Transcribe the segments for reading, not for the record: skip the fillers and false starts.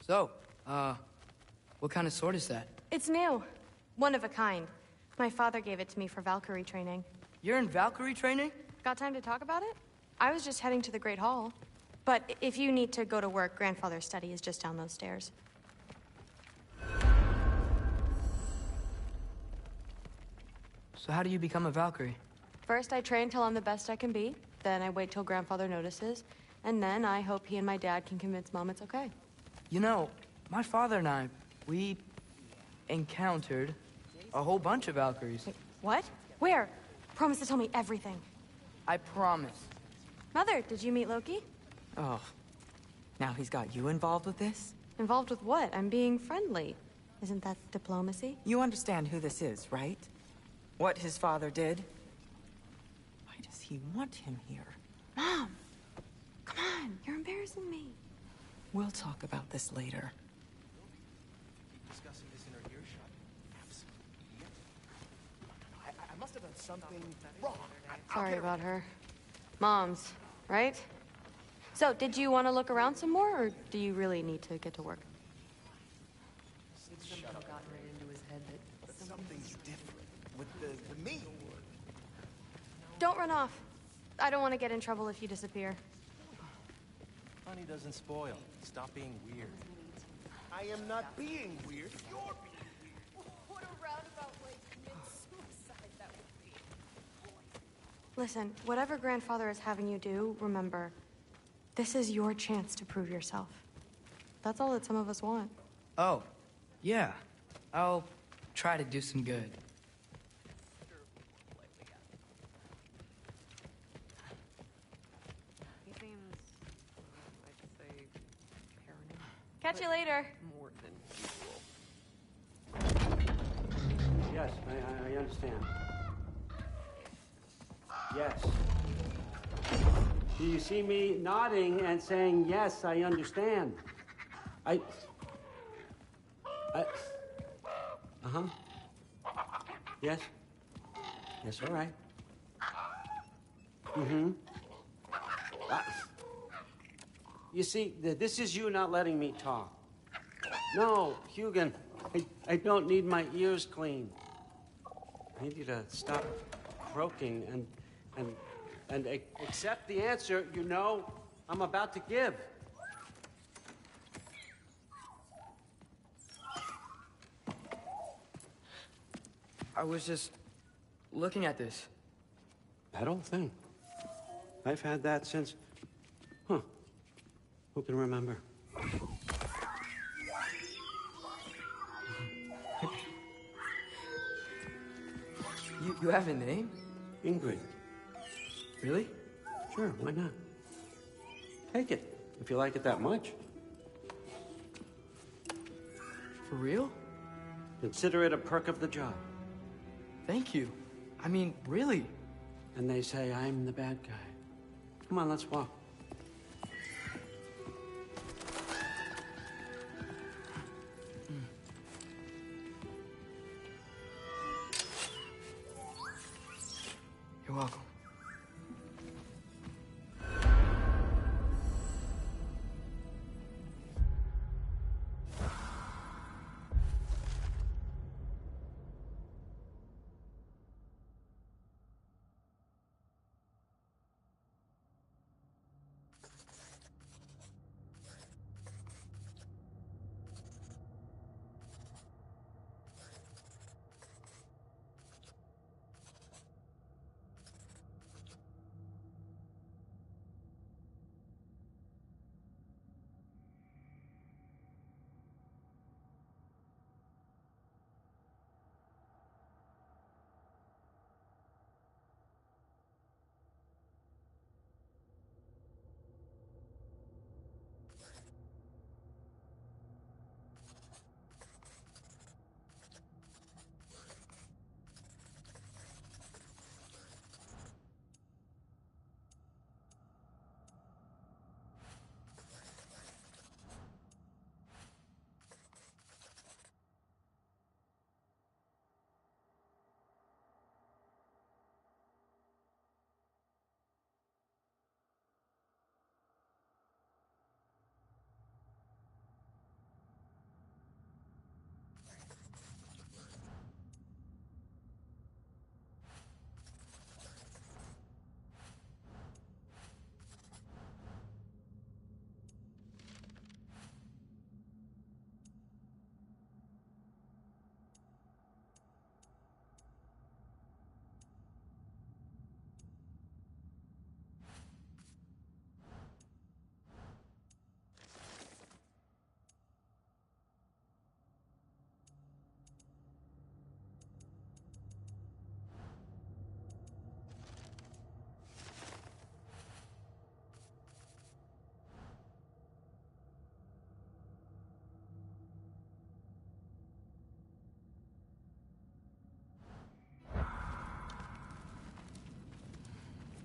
So, what kind of sword is that? It's new. One of a kind. My father gave it to me for Valkyrie training. You're in Valkyrie training? Got time to talk about it? I was just heading to the Great Hall. But if you need to go to work, Grandfather's study is just down those stairs. So how do you become a Valkyrie? First, I train till I'm the best I can be. Then I wait till Grandfather notices. And then I hope he and my dad can convince Mom it's okay. You know, my father and I, we encountered a whole bunch of Valkyries. Wait, what? Where? Promise to tell me everything. I promise. Mother, did you meet Loki? Oh, now he's got you involved with this? Involved with what? I'm being friendly. Isn't that diplomacy? You understand who this is, right? What his father did? Why does he want him here? Mom! Come on, you're embarrassing me. We'll talk about this later. Discussing this in her earshot. Absolute idiot. I must have done something wrong. Sorry about her. Mom's, right? So, did you want to look around some more, or do you really need to get to work? Something's different with the me. Don't run off. I don't want to get in trouble if you disappear. Honey doesn't spoil. Stop being weird. I am not being weird. You're being weird. What a roundabout way to commit suicide that would be. Listen, whatever Grandfather is having you do, remember, this is your chance to prove yourself. That's all that some of us want. Oh, yeah. I'll try to do some good. He seems, I'd say, paranoid. Catch you later. More than usual. Yes, I understand. Yes. Do you see me nodding and saying, yes, I understand? Uh-huh. Yes? Yes, all right. Mm-hmm. You see, this is you not letting me talk. No, Hugin, I don't need my ears cleaned. I need you to stop croaking and accept the answer you know I'm about to give. I was just looking at this. That old thing. I've had that since... Huh. Who can remember? You have a name? Ingrid. Really? Sure, why not? Take it, if you like it that much. For real? Consider it a perk of the job. Thank you. I mean, really. And they say I'm the bad guy. Come on, let's walk. You're welcome.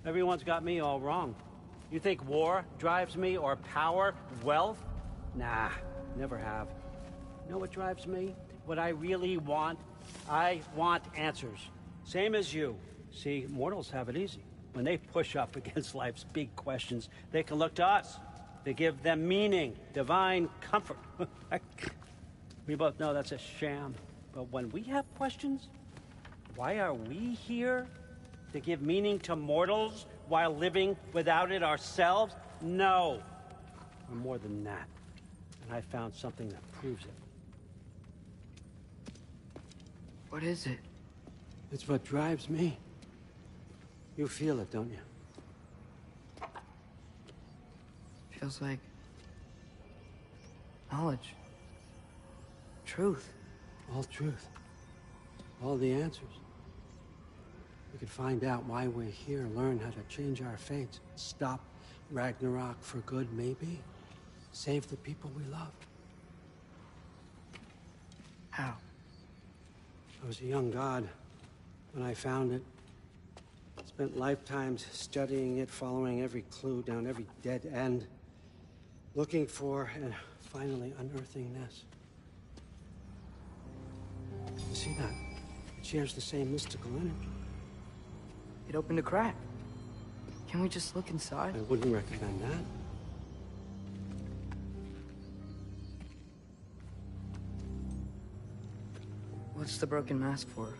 Everyone's got me all wrong. You think war drives me, or power, wealth? Nah, never have. You know what drives me? What I really want? I want answers. Same as you. See, mortals have it easy. When they push up against life's big questions, they can look to us. They give them meaning, divine comfort. We both know that's a sham. But when we have questions, why are we here? To give meaning to mortals while living without it ourselves? No. We're more than that. And I found something that proves it. What is it? It's what drives me. You feel it, don't you? Feels like knowledge. Truth. All truth. All the answers. We could find out why we're here, learn how to change our fates, stop Ragnarok for good, maybe. Save the people we love. How? I was a young god when I found it. Spent lifetimes studying it, following every clue down every dead end, looking for and finally unearthing this. You see that? It shares the same mystical energy. It opened a crack. Can we just look inside? I wouldn't recommend that. What's the broken mask for?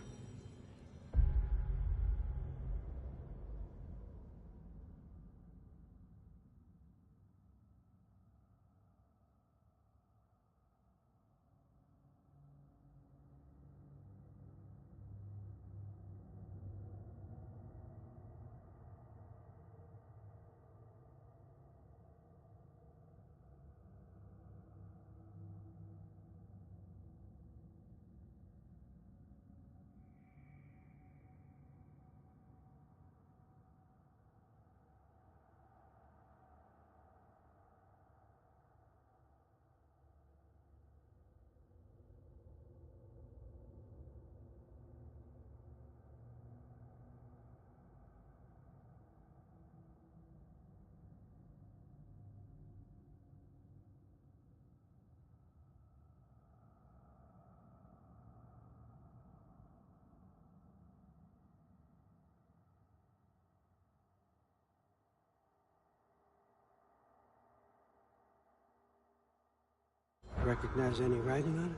Recognize any writing on it?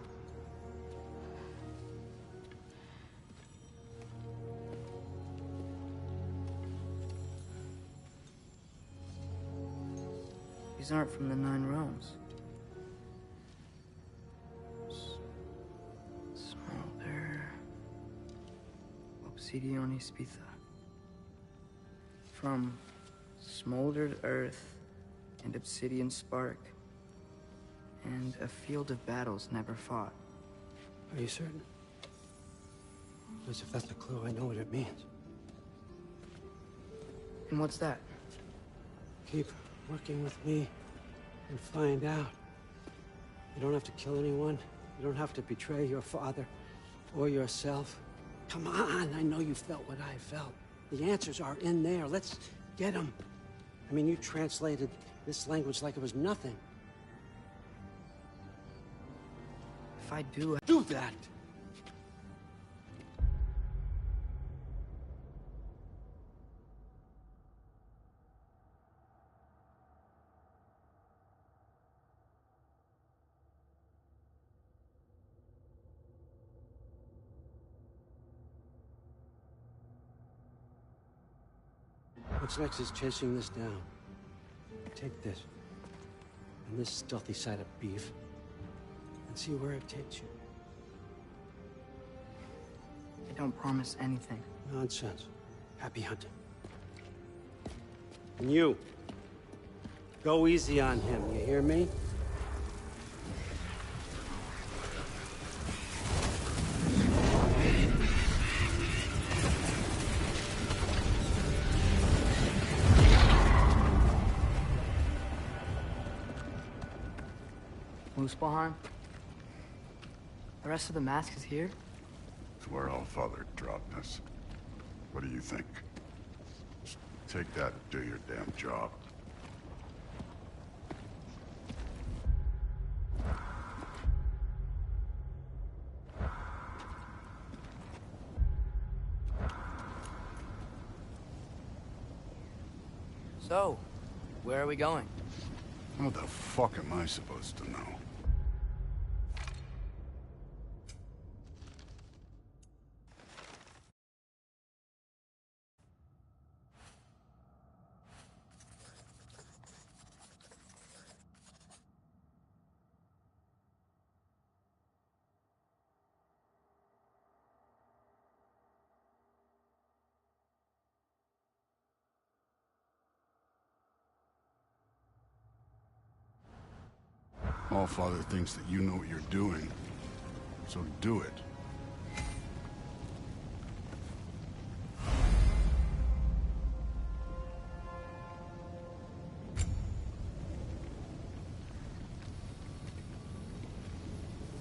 These aren't from the Nine Realms. Smolder. Obsidione Spitha. From smoldered earth and obsidian spark. And a field of battles never fought. Are you certain? Because if that's a clue, I know what it means. And what's that? Keep working with me and find out. You don't have to kill anyone. You don't have to betray your father or yourself. Come on, I know you felt what I felt. The answers are in there. Let's get them. I mean, you translated this language like it was nothing. If I do that! What's next is chasing this down. Take this, and this stealthy side of beef, and see where it takes you. I don't promise anything. Nonsense. Happy hunting. And you, go easy on him, you hear me? Muspelheim? The rest of the mask is here? It's where Allfather dropped us. What do you think? Take that and do your damn job. So, where are we going? How the fuck am I supposed to know? Allfather thinks that you know what you're doing, so do it.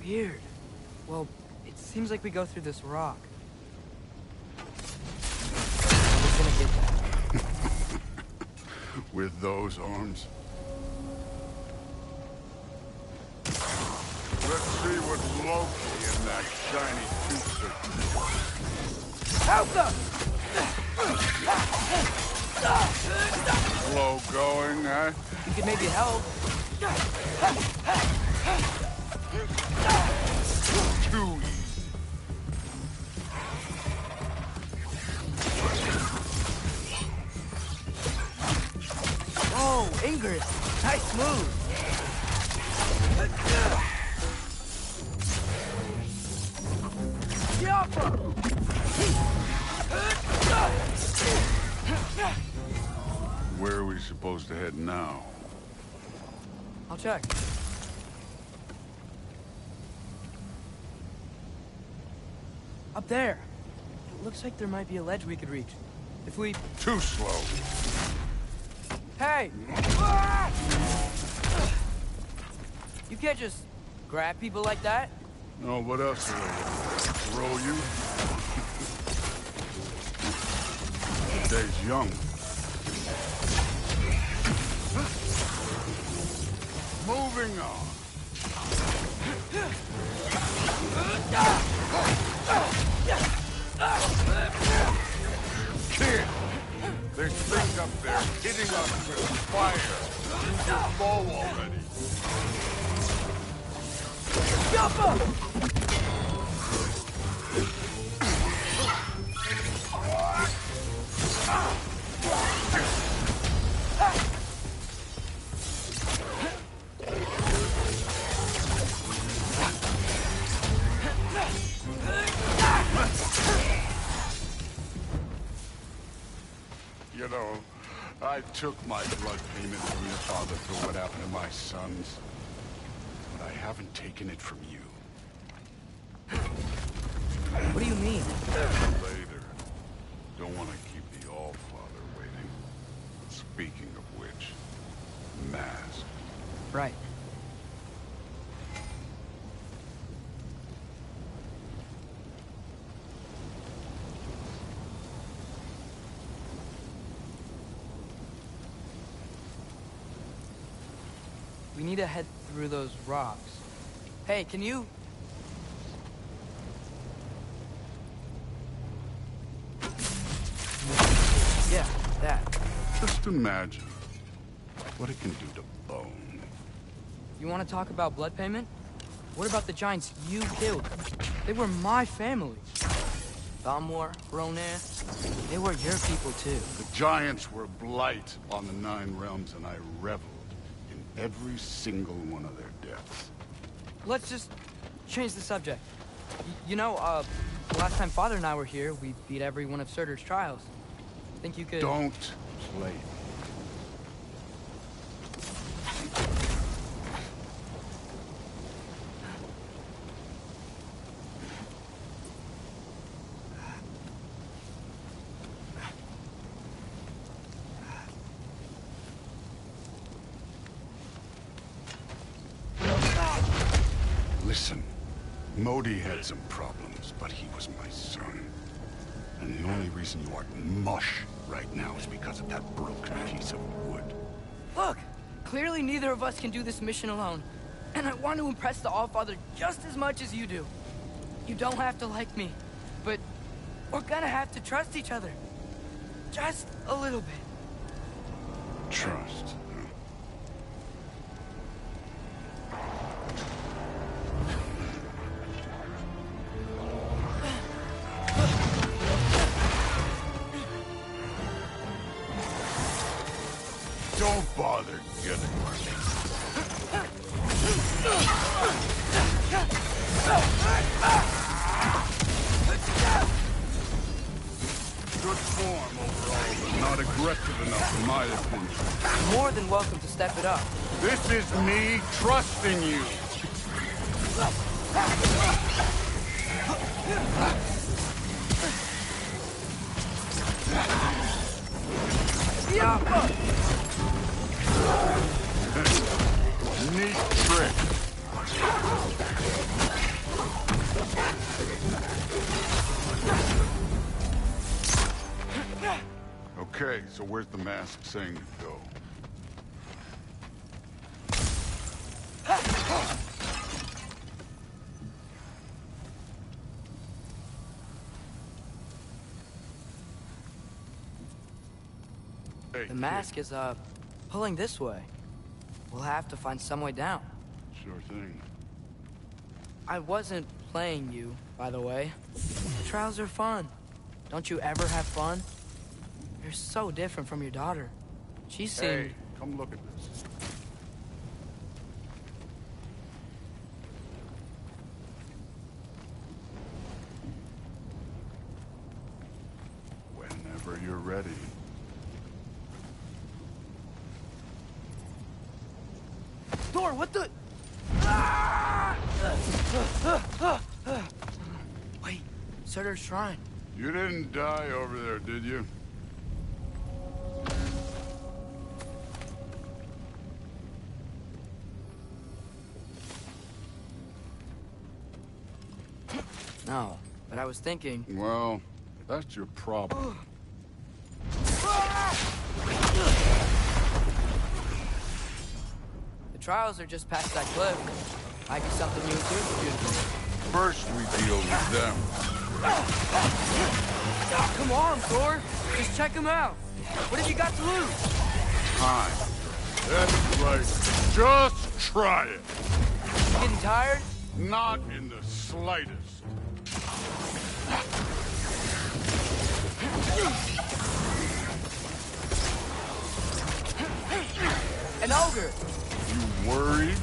Weird. Well, it seems like we go through this rock. Who's gonna get that? With those arms? Let's see what's Loki in that shiny tooth. Help them! Slow going, huh? You could maybe help. Too easy. Oh, Ingrid. Nice move. Where are we supposed to head now? I'll check. Up there. It looks like there might be a ledge we could reach. If we... Too slow. Hey! You can't just grab people like that. No, what else are they gonna throw you? The day's young. Moving on. Kid! There's things up there hitting us with fire. Use your bow already. Jump up! You know, I took my blood payment from your father for what happened to my sons. But I haven't taken it from you. What do you mean? Later. Don't want to keep the Allfather waiting. Speaking of which, mask. Right. We need to head through those rocks. Hey, can you... Yeah, that. Just imagine what it can do to bone. You want to talk about blood payment? What about the giants you killed? They were my family. Thamor, Ronair, they were your people too. The giants were blight on the Nine Realms, and I reveled in every single one of their deaths. Let's just change the subject. You know, the last time Father and I were here, we beat every one of Surtur's trials. Think you could... Don't play. Listen, Modi had some problems, but he was my son. And the only reason you aren't mush right now is because of that broken piece of wood. Look! Clearly neither of us can do this mission alone. And I want to impress the Allfather just as much as you do. You don't have to like me, but we're gonna have to trust each other. Just a little bit. Trust. Don't bother getting good form overall, but not aggressive enough in my opinion. More than welcome to step it up. This is me trusting you. Neat trick. Okay, so where's the mask saying to go? Hey, The mask is, pulling this way. We'll have to find some way down. Sure thing. I wasn't playing you, by the way. The trials are fun. Don't you ever have fun? You're so different from your daughter. She seemed... Hey, come look at this. Whenever you're ready. Thor, what the... Wait, Surtur's shrine. You didn't die over there, did you? No, but I was thinking... Well, that's your problem. The trials are just past that cliff. Might be something new too, beautiful. First, we deal with them. Come on, Thor. Just check them out. What have you got to lose? Time. That's right. Just try it. You getting tired? Not in the slightest. An ogre. You worried?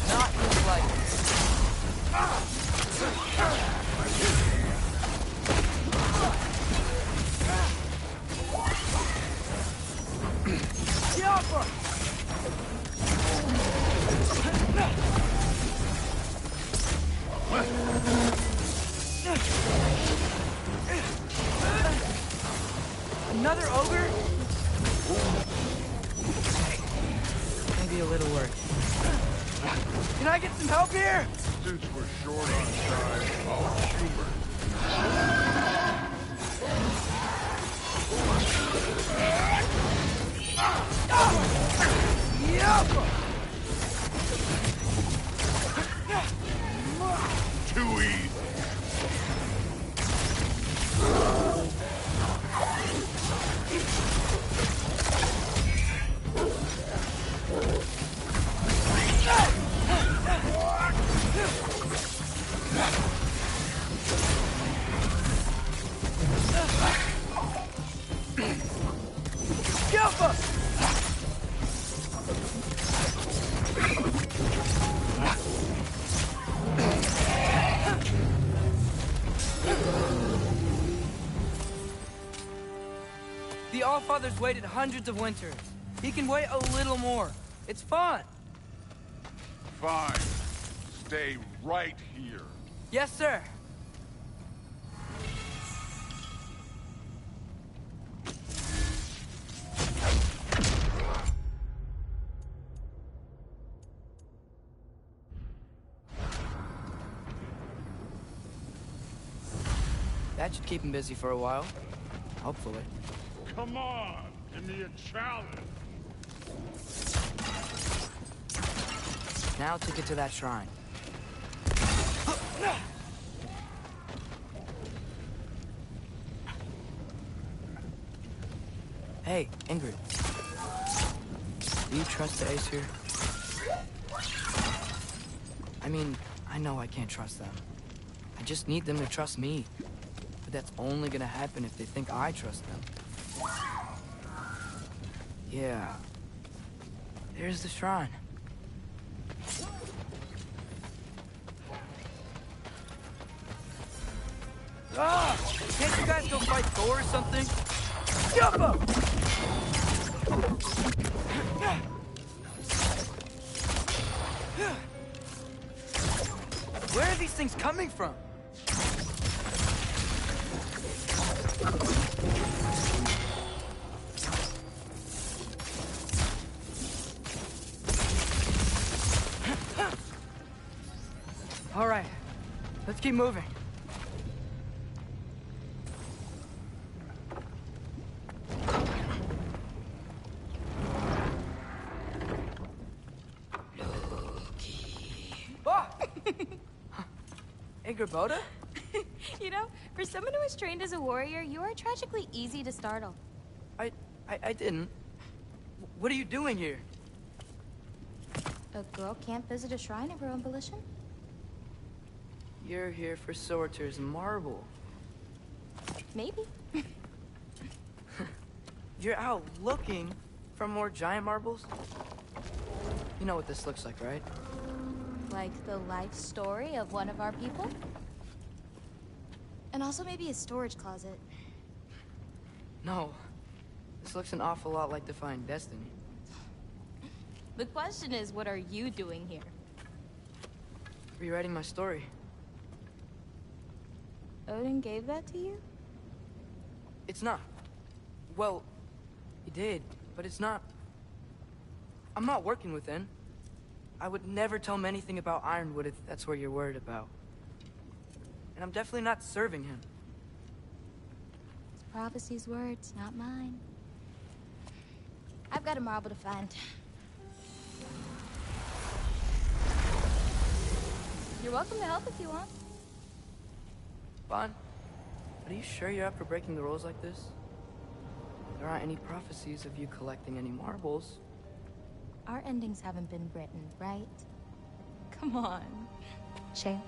Not in the slightest. Yappa! Another ogre? Maybe a little work. Can I get some help here? Since we're short on time, I'll humor. Yappa! Too easy. Yappa! The Allfather's waited hundreds of winters. He can wait a little more. It's fun. Fine. Stay right here. Yes, sir. That should keep him busy for a while. Hopefully. Come on, give me a challenge. Now take it to that shrine. Hey, Ingrid. Do you trust the Aesir? I mean, I know I can't trust them. I just need them to trust me. But that's only gonna happen if they think I trust them. Yeah. There's the shrine. Ah! Can't you guys go fight Thor or something? Jump up! Where are these things coming from? All right, let's keep moving. Boda? You know, for someone who was trained as a warrior, you are tragically easy to startle. I didn't. What are you doing here? A girl can't visit a shrine of her own volition? You're here for Sorter's marble. Maybe. You're out looking for more giant marbles? You know what this looks like, right? Like the life story of one of our people? And also maybe a storage closet. No. This looks an awful lot like Defying Destiny. The question is, what are you doing here? Rewriting my story. Odin gave that to you? It's not. Well, he did, but it's not. I'm not working with him. I would never tell him anything about Ironwood if that's what you're worried about. And I'm definitely not serving him. It's prophecy's words, not mine. I've got a marble to find. You're welcome to help if you want. Bon, are you sure you're up for breaking the rules like this? There aren't any prophecies of you collecting any marbles. Our endings haven't been written, right? Come on. Shay.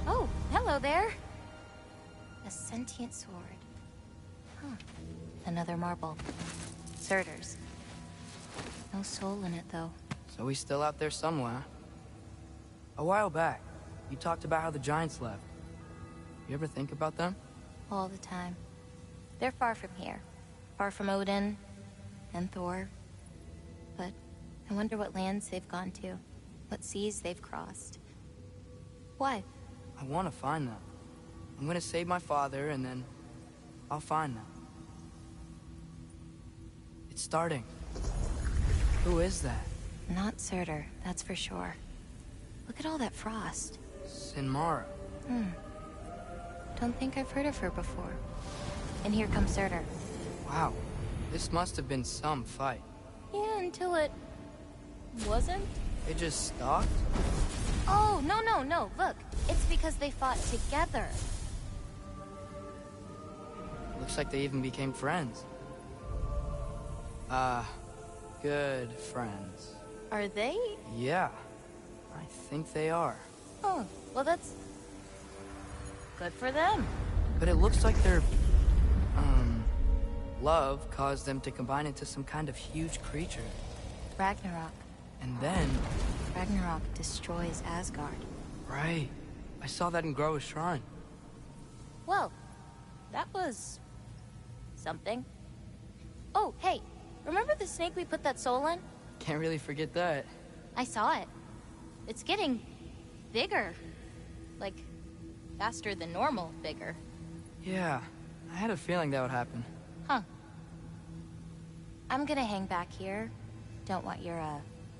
Oh, hello there. A sentient sword. Huh. Another marble. Surtur's. No soul in it, though. So he's still out there somewhere. A while back, you talked about how the giants left. You ever think about them? All the time. They're far from here. Far from Odin and Thor. But I wonder what lands they've gone to. What seas they've crossed. Why? I want to find them. I'm gonna save my father, and then I'll find them. It's starting. Who is that? Not Surtur, that's for sure. Look at all that frost. Sinmara. Don't think I've heard of her before. And here comes Surtur. Wow. This must have been some fight. Yeah, until it... wasn't? They just stopped? Oh, no. Look, it's because they fought together. Looks like they even became friends. Good friends. Are they? Yeah, I think they are. Oh, well that's... good for them. But it looks like their, love caused them to combine into some kind of huge creature. Ragnarok. And then... Ragnarok destroys Asgard. Right. I saw that in Groa's shrine. Well, that was... something. Oh, hey, remember the snake we put that soul in? Can't really forget that. I saw it. It's getting... bigger. Like, faster than normal bigger. Yeah, I had a feeling that would happen. Huh. I'm gonna hang back here. Don't want your,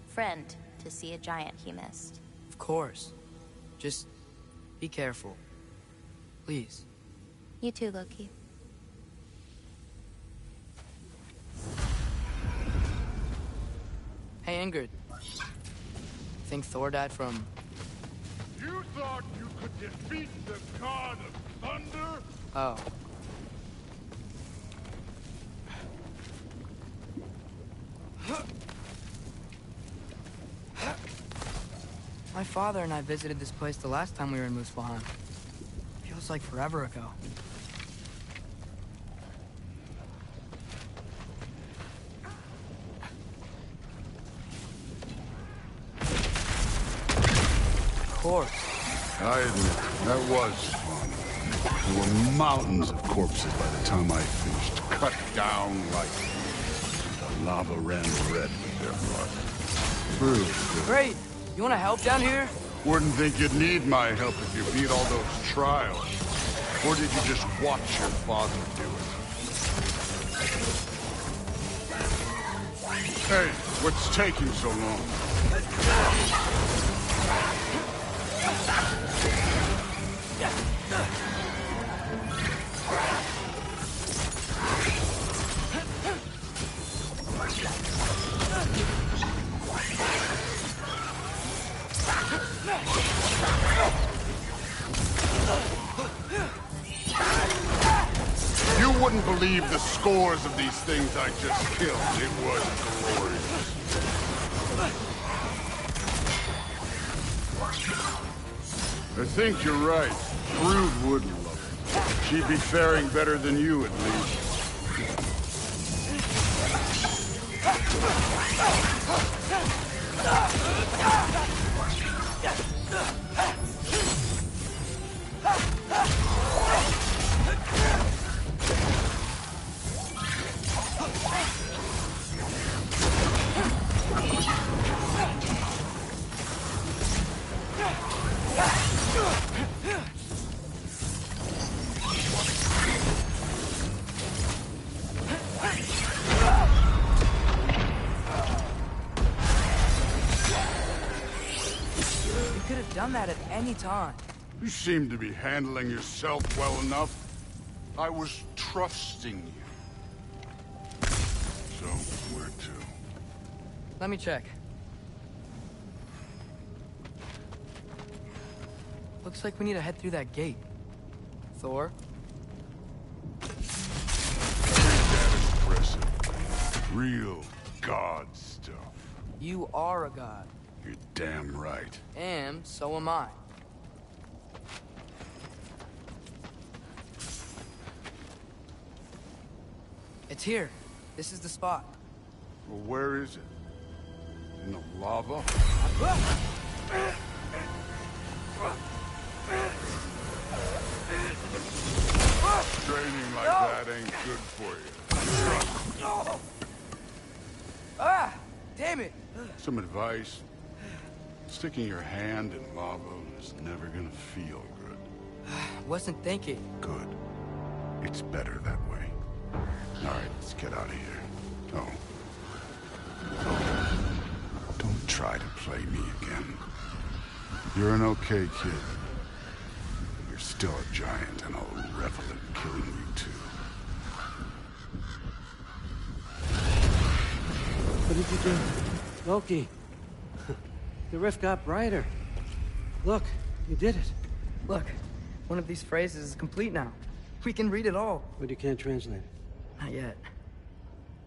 friend to see a giant he missed. Of course. Just Be careful. Please. You too, Loki. Hey, Ingrid. Think Thor died from... You thought you could defeat the god of thunder? Oh. My father and I visited this place the last time we were in Muspelheim. Feels like forever ago. Of course. I admit, that was fun. There were mountains of corpses by the time I finished, cut down like the lava ran red with their blood. True. Great! You want to help down here? Wouldn't think you'd need my help if you beat all those trials. Or did you just watch your father do it? Hey, what's taking so long? You wouldn't believe the scores of these things I just killed. It was glorious. I think you're right. Brood would love it. She'd be faring better than you, at least. Done that at any time. You seem to be handling yourself well enough. I was trusting you. So, where to? Let me check. Looks like we need to head through that gate. Thor? That is impressive. Real god stuff. You are a god. You're damn right. And so am I. It's here. This is the spot. Well, where is it? In the lava? Training like that ain't good for you. Ah! Damn it! Some advice. Sticking your hand in lava is never gonna feel good. Wasn't thinking. Good. It's better that way. Alright, let's get out of here. Oh. Don't try to play me again. You're an okay kid. You're still a giant, and I'll revel in killing you too. What did you do? Loki. The rift got brighter. Look, you did it. Look, one of these phrases is complete now. We can read it all. But you can't translate it. Not yet.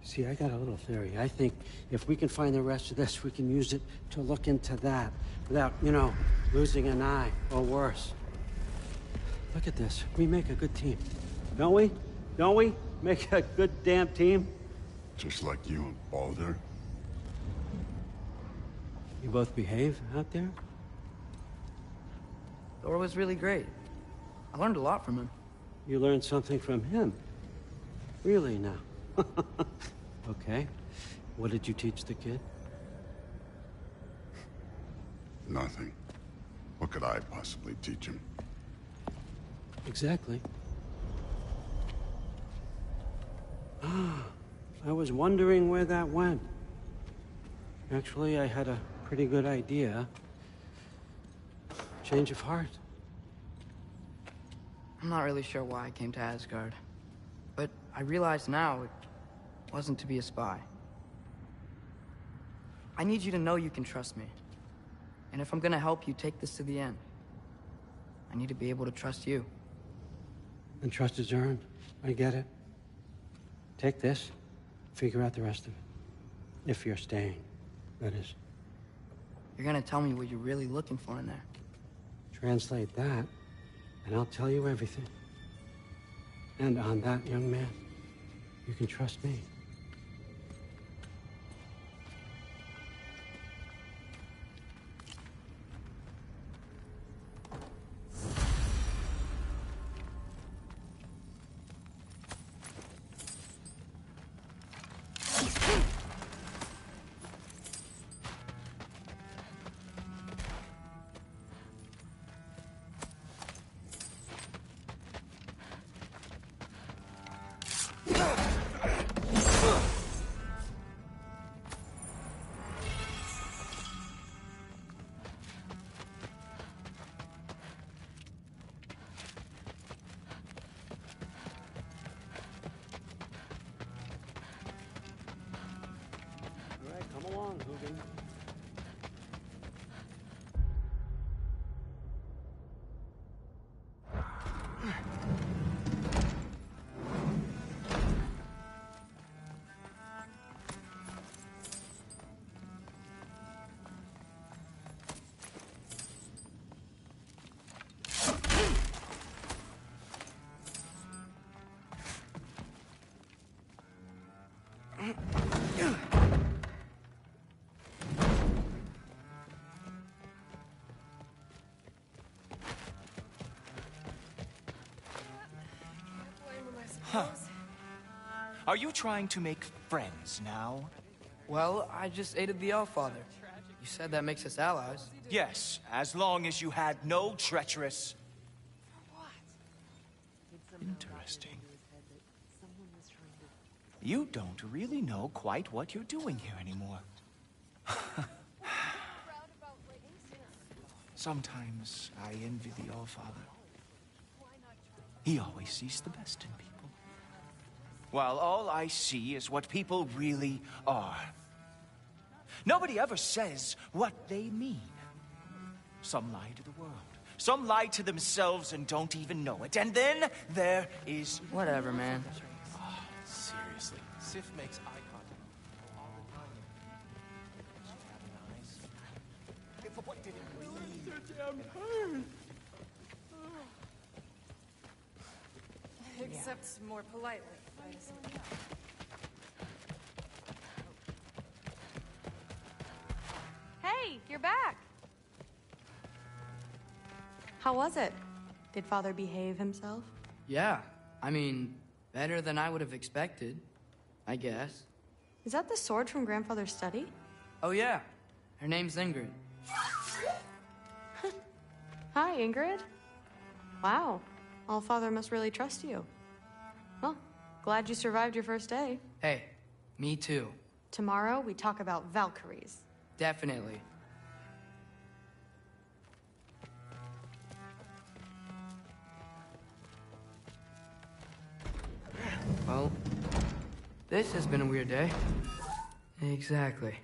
See, I got a little theory. I think if we can find the rest of this, we can use it to look into that without, you know, losing an eye or worse. Look at this. We make a good team. Don't we? Don't we? Make a good damn team? Just like you and Baldur. You both behave out there? Thor was really great. I learned a lot from him. You learned something from him? Really now? Okay. What did you teach the kid? Nothing. What could I possibly teach him? Exactly. I was wondering where that went. Actually, I had a pretty good idea. Change of heart. I'm not really sure why I came to Asgard. But I realize now it wasn't to be a spy. I need you to know you can trust me. And if I'm gonna help you take this to the end, I need to be able to trust you. And trust is earned. I get it. Take this, figure out the rest of it. If you're staying, that is. You're gonna tell me what you're really looking for in there. Translate that, and I'll tell you everything. And on that, young man, you can trust me. All right, come along, Hugin. Are you trying to make friends now? Well, I just aided the Allfather. You said that makes us allies. Yes, as long as you had no treacherous... Interesting. You don't really know quite what you're doing here anymore. Sometimes I envy the Allfather. He always sees the best in people. While all I see is what people really are. Nobody ever says what they mean. Some lie to the world. Some lie to themselves and don't even know it. And then there is... Whatever, man. Oh, seriously. Sif makes eye contact all the time. She's having eyes. Hey, but what did it mean? Except more politely. I assume. Hey, you're back. How was it? Did Father behave himself? Yeah, I mean, better than I would have expected, I guess. Is that the sword from Grandfather's study? Oh yeah, her name's Ingrid. Hi, Ingrid. Wow, Allfather must really trust you. Well, glad you survived your first day. Hey, me too. Tomorrow, we talk about Valkyries. Definitely. Well, this has been a weird day. Exactly.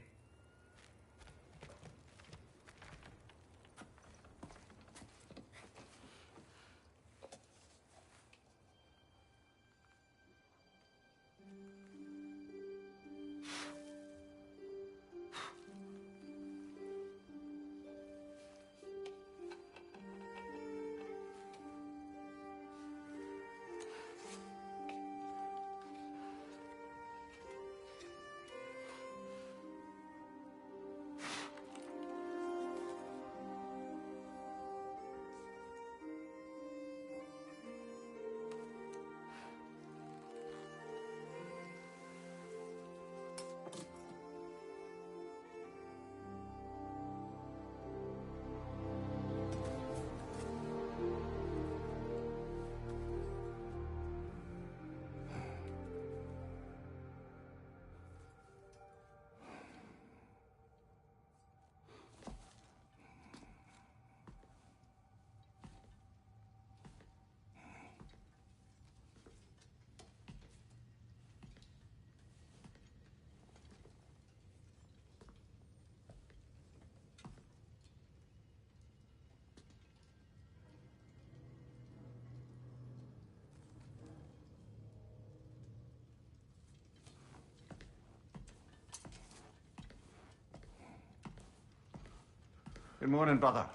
Good morning, brother.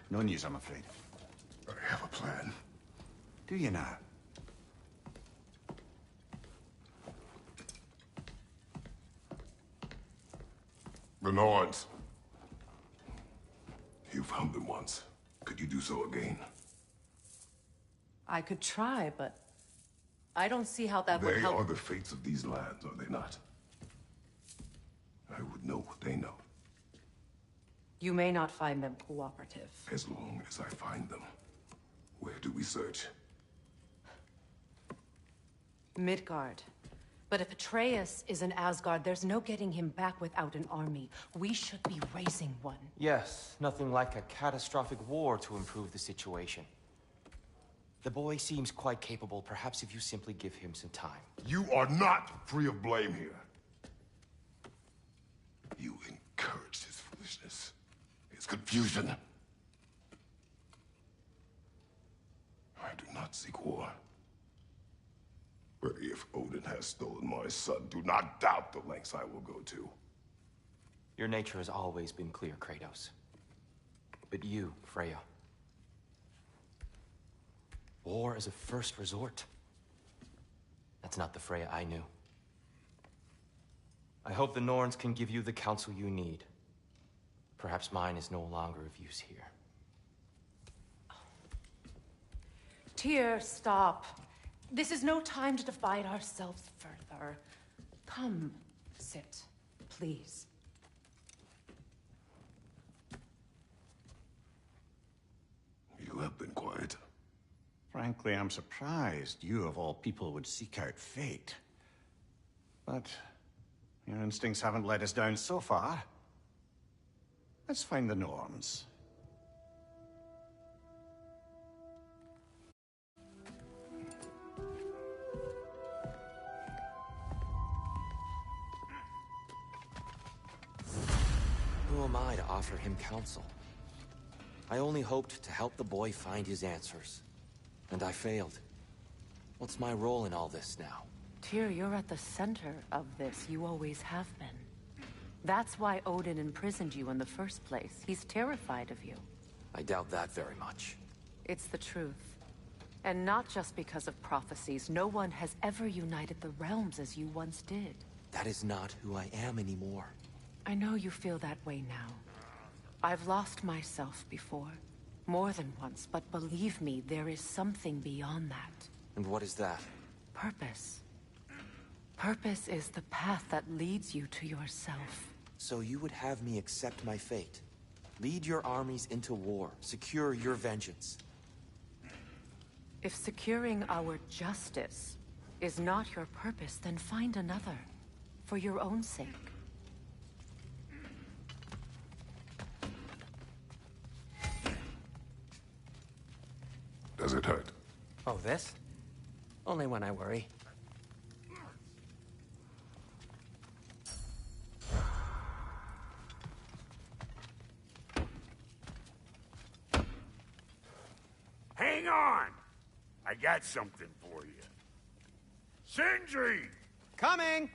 No news, I'm afraid. I have a plan. Do you now? The Norns. You found them once. Could you do so again? I could try, but I don't see how that would They help. are the fates of these lands, are they not? I would know what they know, You may not find them cooperative. as long as I find them. Where do we search? Midgard. But if Atreus is in Asgard, there's no getting him back without an army. We should be raising one. Yes, nothing like a catastrophic war to improve the situation. The boy seems quite capable. Perhaps if you simply give him some time. You are not free of blame here. You encouraged his foolishness, his confusion. I do not seek war. But if Odin has stolen my son, do not doubt the lengths I will go to. Your nature has always been clear, Kratos. But you, Freya. War is a first resort. That's not the Freya I knew. I hope the Norns can give you the counsel you need. Perhaps mine is no longer of use here. Tyr, stop. This is no time to divide ourselves further. Come, sit, please. You have been quiet. Frankly, I'm surprised you, of all people, would seek out fate. But your instincts haven't let us down so far. Let's find the Norns. Who am I to offer him counsel? I only hoped to help the boy find his answers. And I failed. What's my role in all this now? Tyr, you're at the center of this. You always have been. That's why Odin imprisoned you in the first place. He's terrified of you. I doubt that very much. It's the truth. And not just because of prophecies. No one has ever united the realms as you once did. That is not who I am anymore. I know you feel that way now. I've lost myself before. More than once, but believe me, there is something beyond that. And what is that? Purpose. Purpose is the path that leads you to yourself. So you would have me accept my fate? Lead your armies into war, secure your vengeance. If securing our justice is not your purpose, then find another. For your own sake. Does it hurt? Oh, this? Only when I worry. Hang on! I got something for you. Sindri! Coming!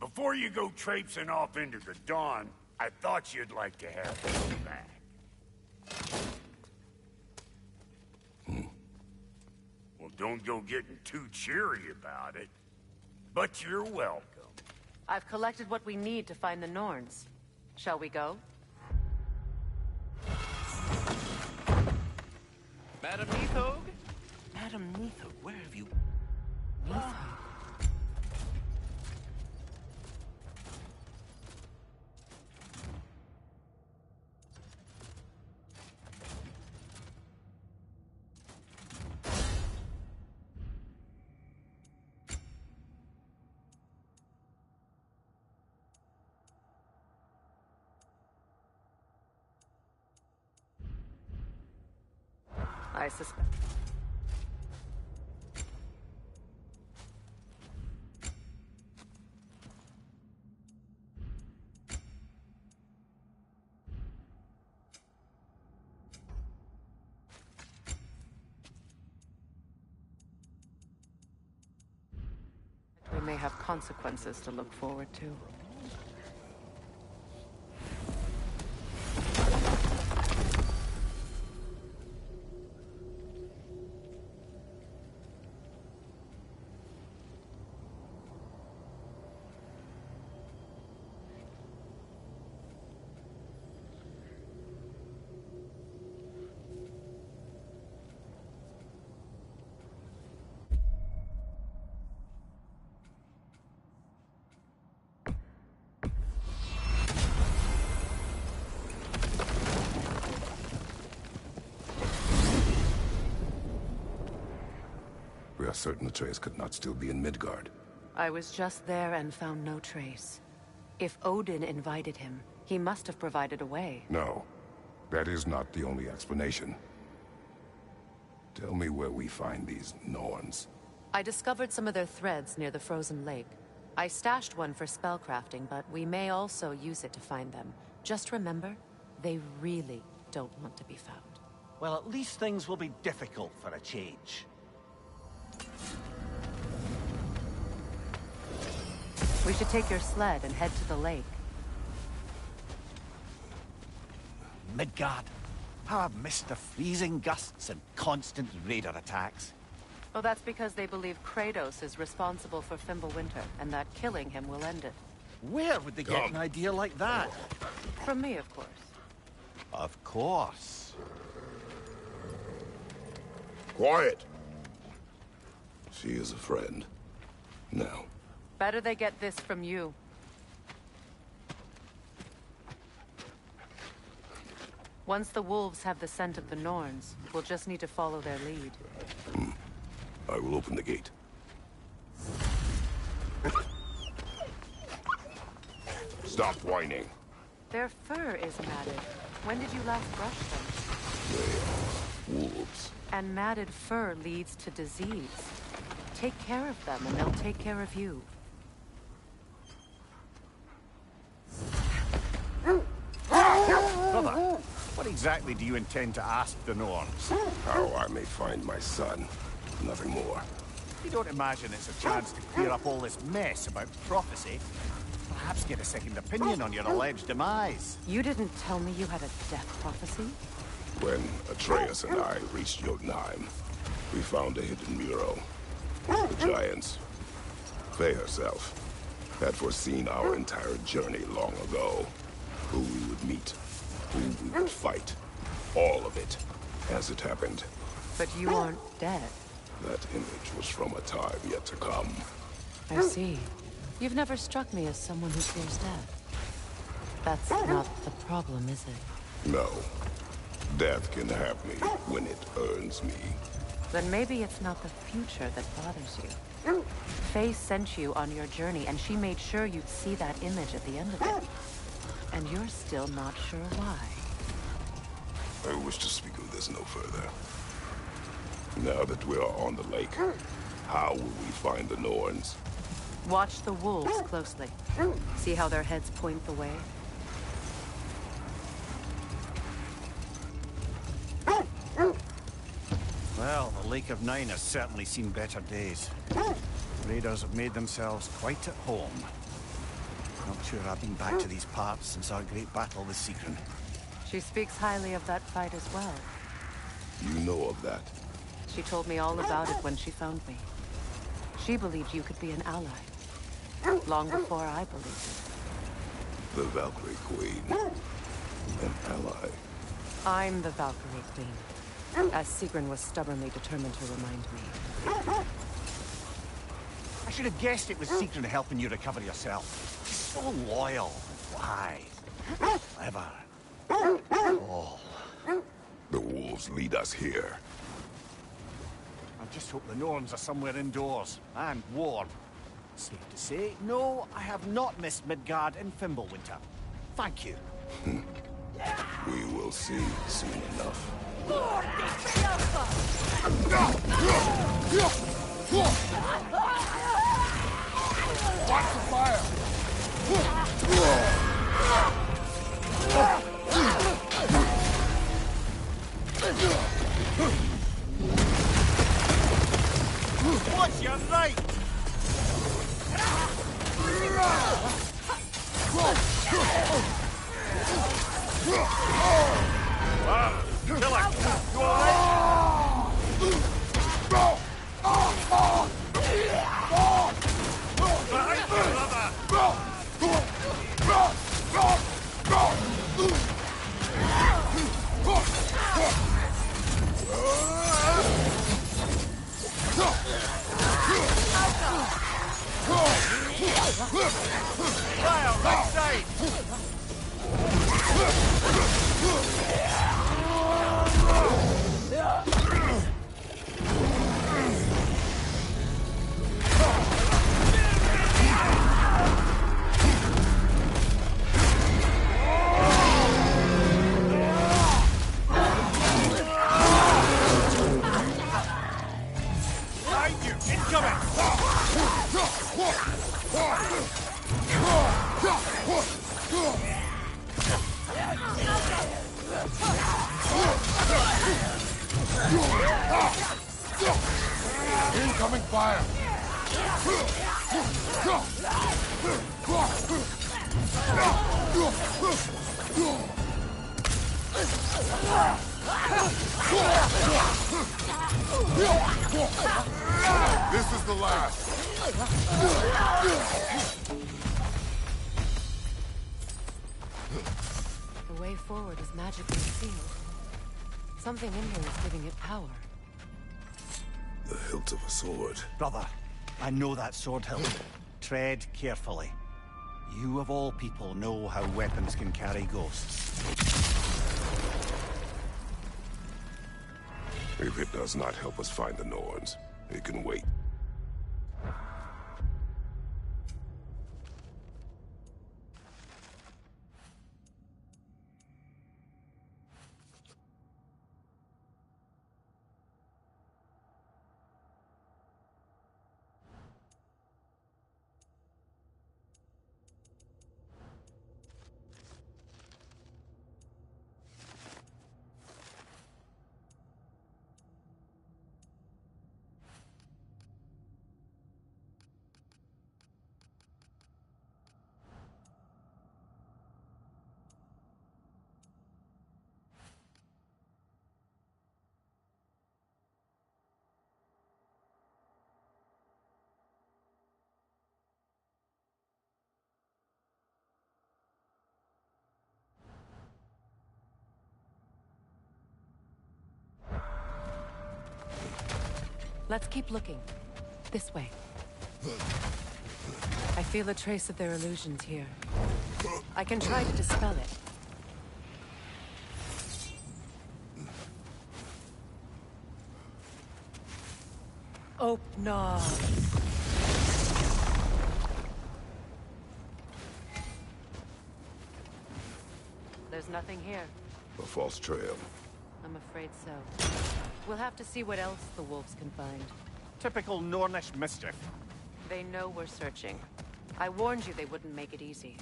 Before you go traipsing off into the dawn, I thought you'd like to have this back. Well, don't go getting too cheery about it. But you're welcome. I've collected what we need to find the Norns. Shall we go? Madam Neathog? Madam Neathog, where have you... Neathog. I suspect. We may have consequences to look forward to. are certain Atreus could not still be in Midgard. I was just there and found no trace. If Odin invited him, he must have provided a way. No, that is not the only explanation. Tell me where we find these Norns. I discovered some of their threads near the frozen lake. I stashed one for spellcrafting, but we may also use it to find them. Just remember, they really don't want to be found. Well, at least things will be difficult for a change. We should take your sled and head to the lake. Midgard. How I've missed the freezing gusts and constant raider attacks. Oh, that's because they believe Kratos is responsible for Fimbulwinter, and that killing him will end it. Where would they get an idea like that? From me, of course. Of course. Quiet! She is a friend. Now. Better they get this from you. Once the wolves have the scent of the Norns, we'll just need to follow their lead. I will open the gate. Stop whining. Their fur is matted. When did you last brush them? They are wolves. And matted fur leads to disease. Take care of them, and they'll take care of you. Brother, what exactly do you intend to ask the Norns? How I may find my son. Nothing more. You don't imagine it's a chance to clear up all this mess about prophecy? Perhaps get a second opinion on your alleged demise. You didn't tell me you had a death prophecy? When Atreus and I reached Jotunheim, we found a hidden mural. The giants, Faye herself, had foreseen our entire journey long ago. Who we would meet, who we would fight. All of it, as it happened. But you aren't dead. That image was from a time yet to come. I see. You've never struck me as someone who fears death. That's not the problem, is it? No. Death can have me when it earns me. Then maybe it's not the future that bothers you. Faye sent you on your journey, and she made sure you'd see that image at the end of it. And you're still not sure why. I wish to speak of this no further. Now that we are on the lake, how will we find the Norns? Watch the wolves closely. See how their heads point the way? Well, the Lake of Nine has certainly seen better days. Raiders have made themselves quite at home. Not sure I've been back to these parts since our great battle with Sigrun. She speaks highly of that fight as well. You know of that? She told me all about it when she found me. She believed you could be an ally. Long before I believed it. The Valkyrie Queen. An ally. I'm the Valkyrie Queen. As Sigrun was stubbornly determined to remind me. I should have guessed it was Sigrun helping you recover yourself. She's so loyal, wise, clever. All. The wolves lead us here. I just hope the Norns are somewhere indoors and warm. Safe to say, no, I have not missed Midgard in Fimbulwinter. Thank you. We will see soon enough. Watch the fire! Watch your right! Kill her! You alright? Behind you, brother! Fire, right side! Incoming fire! This is the last. The way forward is magically sealed. Something in here is giving it power. The hilt of a sword. Brother, I know that sword hilt. Tread carefully. You of all people know how weapons can carry ghosts. If it does not help us find the Norns, it can wait. Let's keep looking. This way. I feel a trace of their illusions here. I can try to dispel it. Oh, no. There's nothing here. A false trail. I'm afraid so. We'll have to see what else the wolves can find. Typical Nornish mischief. They know we're searching. I warned you they wouldn't make it easy.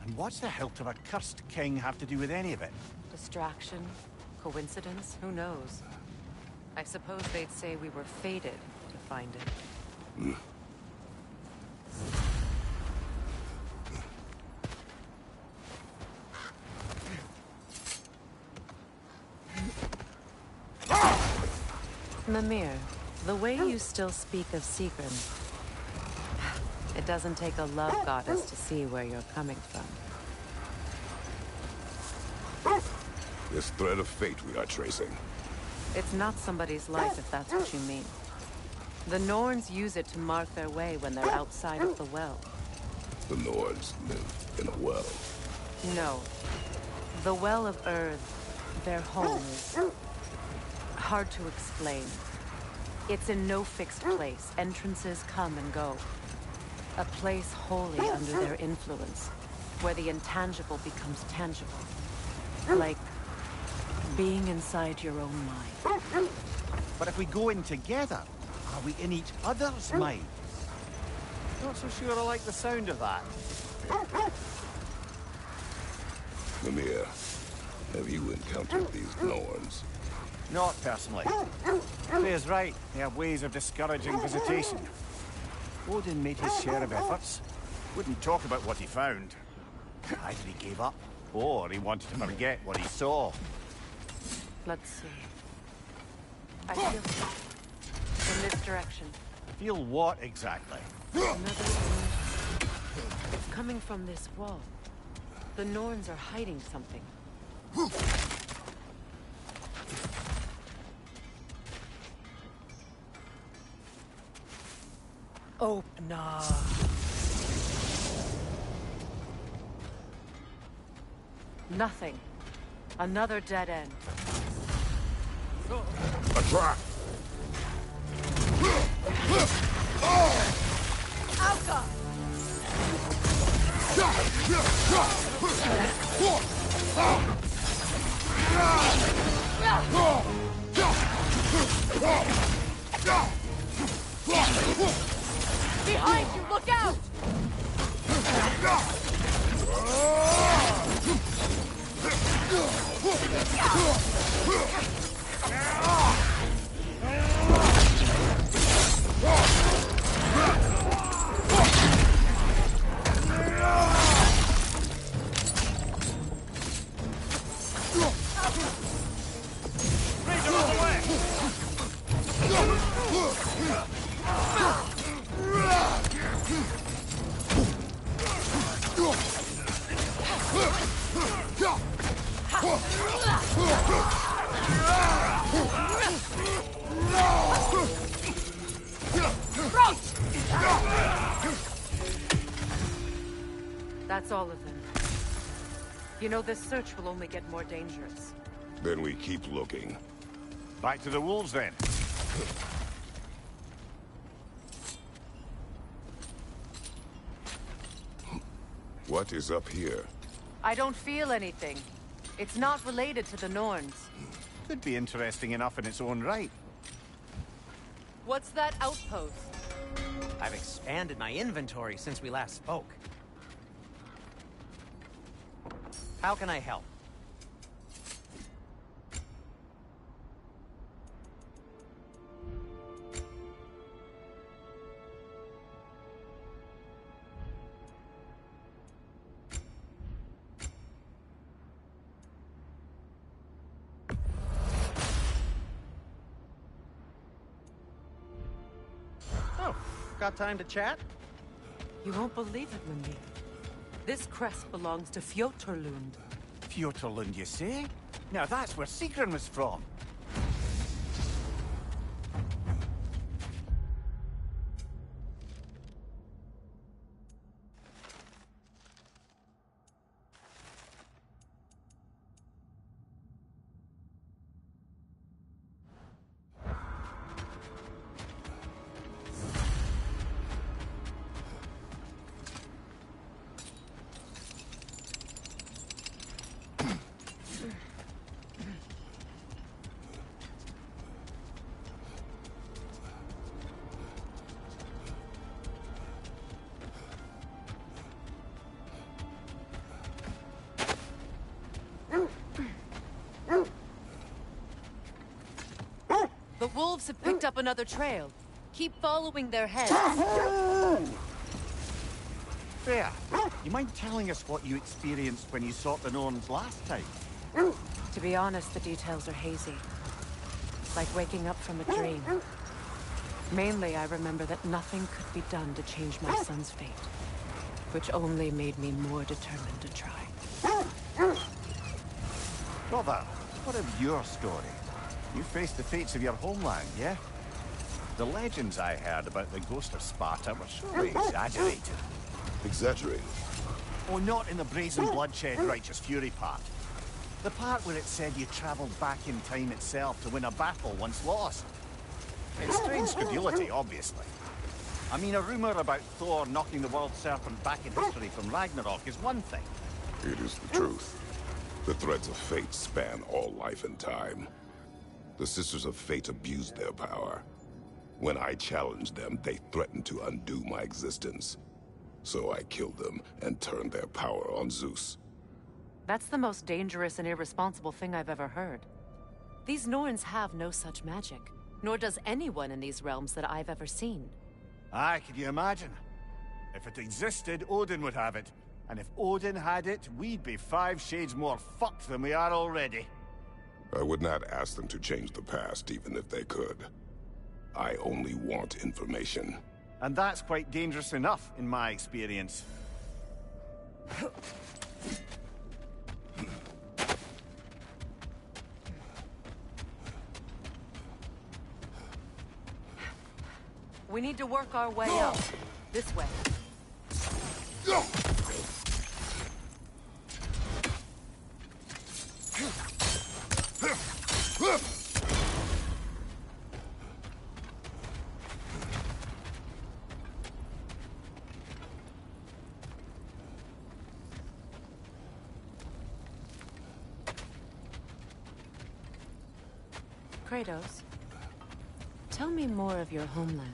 And what's the hilt of a cursed king have to do with any of it? Distraction? Coincidence? Who knows? I suppose they'd say we were fated to find it. Mimir, the way you still speak of Sigrun, it doesn't take a love goddess to see where you're coming from. This thread of fate we are tracing. It's not somebody's life, if that's what you mean. The Norns use it to mark their way when they're outside of the well. The Norns live in a well. No. The Well of Earth, their home, is hard to explain. It's in no fixed place. Entrances come and go. A place wholly under their influence, where the intangible becomes tangible. Like being inside your own mind. But if we go in together, are we in each other's mind? Not so sure I like the sound of that. Mimir, have you encountered these Norns? Not personally. Freya's right. They have ways of discouraging visitation. Odin made his share of efforts. Wouldn't talk about what he found. Either he gave up, or he wanted to forget what he saw. Let's see. I feel in this direction. Feel what exactly? Another image. It's coming from this wall. The Norns are hiding something. Oh, no. Nothing. Another dead end. A trap! Alka! Behind you, look out! That's all of them. You know, this search will only get more dangerous. Then we keep looking. Back to the wolves, then. What is up here? I don't feel anything. It's not related to the Norns. Could be interesting enough in its own right. What's that outpost? I've expanded my inventory since we last spoke. How can I help? Oh, got time to chat? You won't believe it, Wendy. This crest belongs to Fjotorlund. Fjotorlund, you say? Now that's where Sigrun was from. The wolves have picked up another trail. Keep following their heads. There. You mind telling us what you experienced when you sought the Norns last time? To be honest, the details are hazy. Like waking up from a dream. Mainly, I remember that nothing could be done to change my son's fate. Which only made me more determined to try. Brother, what of your story? You faced the fates of your homeland, yeah? The legends I heard about the ghost of Sparta were surely exaggerated. Exaggerated? Oh, not in the brazen bloodshed righteous fury part. The part where it said you traveled back in time itself to win a battle once lost. It's strange credulity, obviously. I mean, a rumor about Thor knocking the world serpent back in history from Ragnarok is one thing. It is the truth. The threads of fate span all life and time. The Sisters of Fate abused their power. When I challenged them, they threatened to undo my existence. So I killed them and turned their power on Zeus. That's the most dangerous and irresponsible thing I've ever heard. These Norns have no such magic, nor does anyone in these realms that I've ever seen. Aye, can you imagine? If it existed, Odin would have it. And if Odin had it, we'd be 5 shades more fucked than we are already. I would not ask them to change the past, even if they could. I only want information. And that's quite dangerous enough, in my experience. We need to work our way up. This way. Kratos, tell me more of your homeland.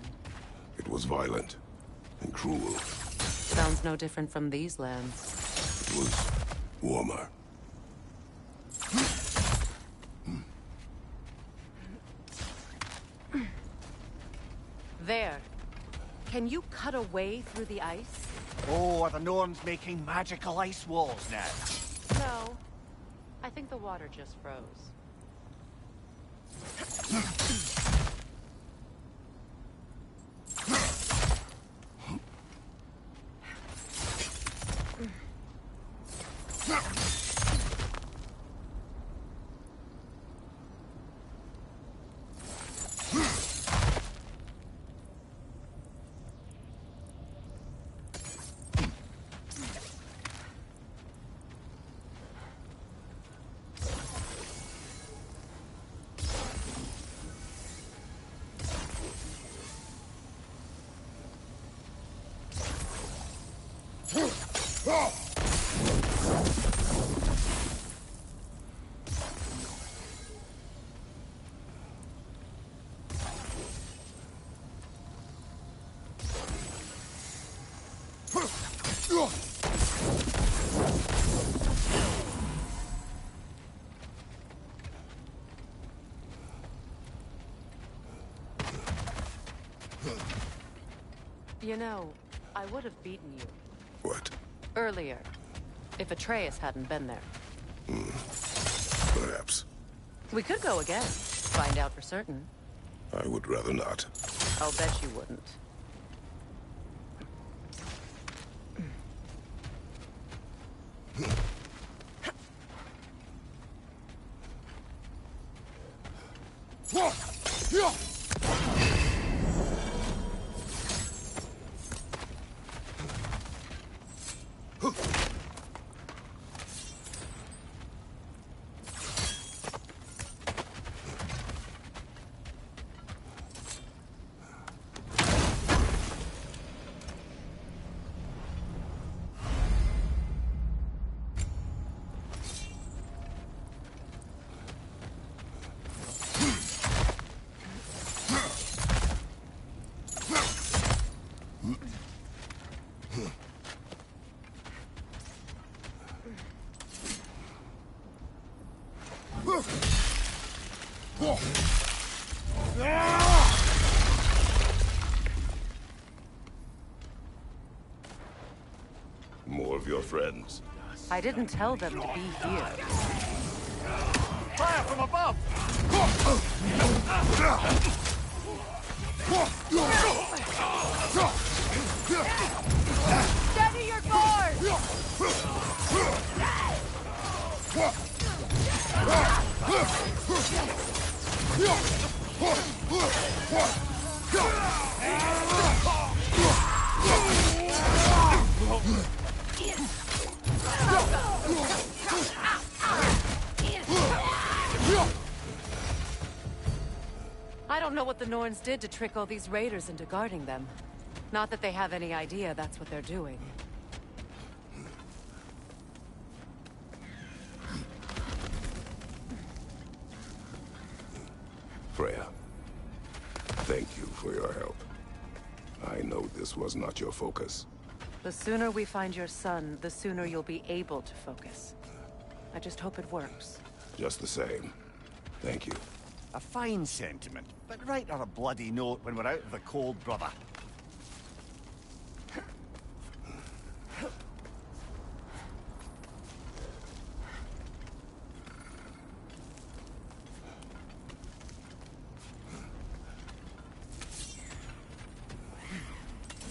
It was violent and cruel. Sounds no different from these lands. It was warmer. There. Can you cut a way through the ice? Oh, are the Norns making magical ice walls now? No. I think the water just froze. You know, I would have beaten you. What? Earlier. If Atreus hadn't been there. Perhaps. We could go again. Find out for certain. I would rather not. I'll bet you wouldn't. More of your friends. I didn't tell them to be here. Fire from above! Steady your guard! I don't know what the Norns did to trick all these raiders into guarding them. Not that they have any idea that's what they're doing. Freya, thank you for your help. I know this was not your focus. The sooner we find your son, the sooner you'll be able to focus. I just hope it works. Just the same. Thank you. A fine sentiment, but write on a bloody note when we're out of the cold, brother.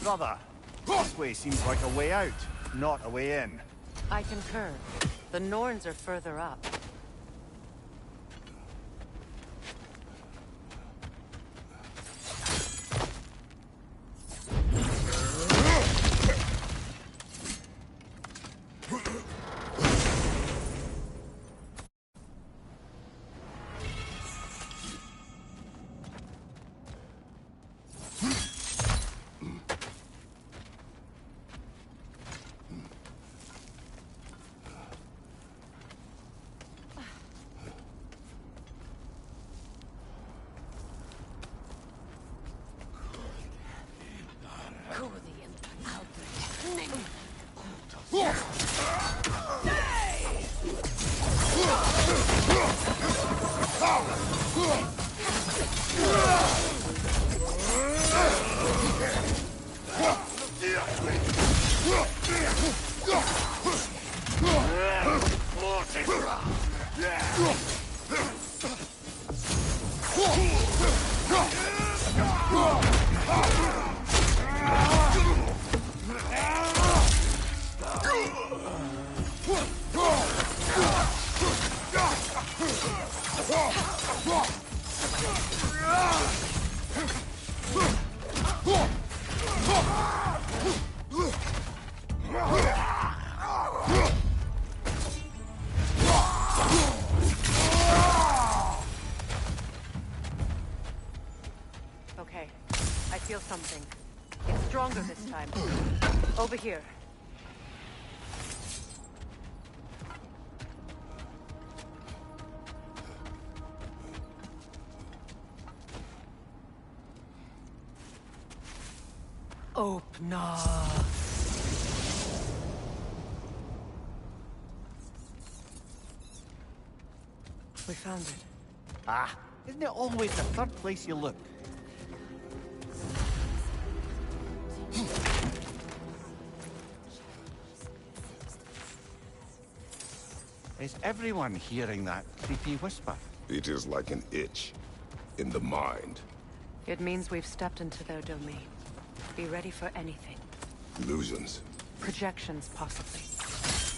Brother, this way seems like a way out, not a way in. I concur. The Norns are further up. Okay, I feel something. It's stronger this time. Over here. Opener. We found it. Ah, isn't it always the third place you look? Is everyone hearing that creepy whisper? It is like an itch in the mind. It means we've stepped into their domain. Be ready for anything. Illusions. Projections, possibly.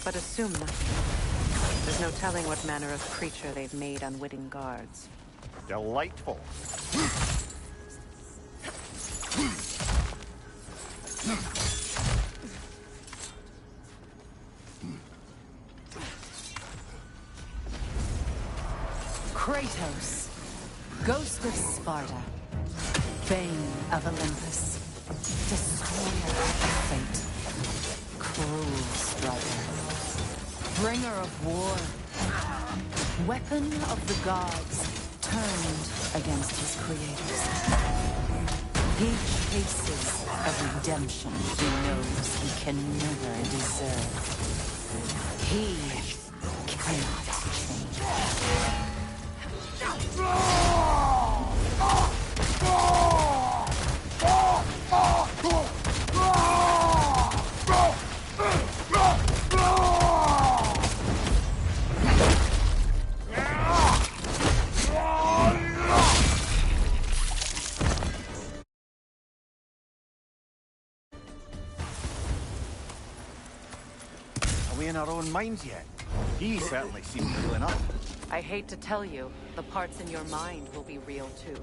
But assume nothing. There's no telling what manner of creature they've made unwitting guards. Delightful. Kratos, Ghost of Sparta, Bane of Olympus, Destroyer of Fate, Cruel Strider, Bringer of War, Weapon of the Gods, turned against his creators. He chases a redemption he knows he can never deserve. He cannot change. Are we in our own minds yet? He certainly seems real enough. I hate to tell you, the parts in your mind will be real too.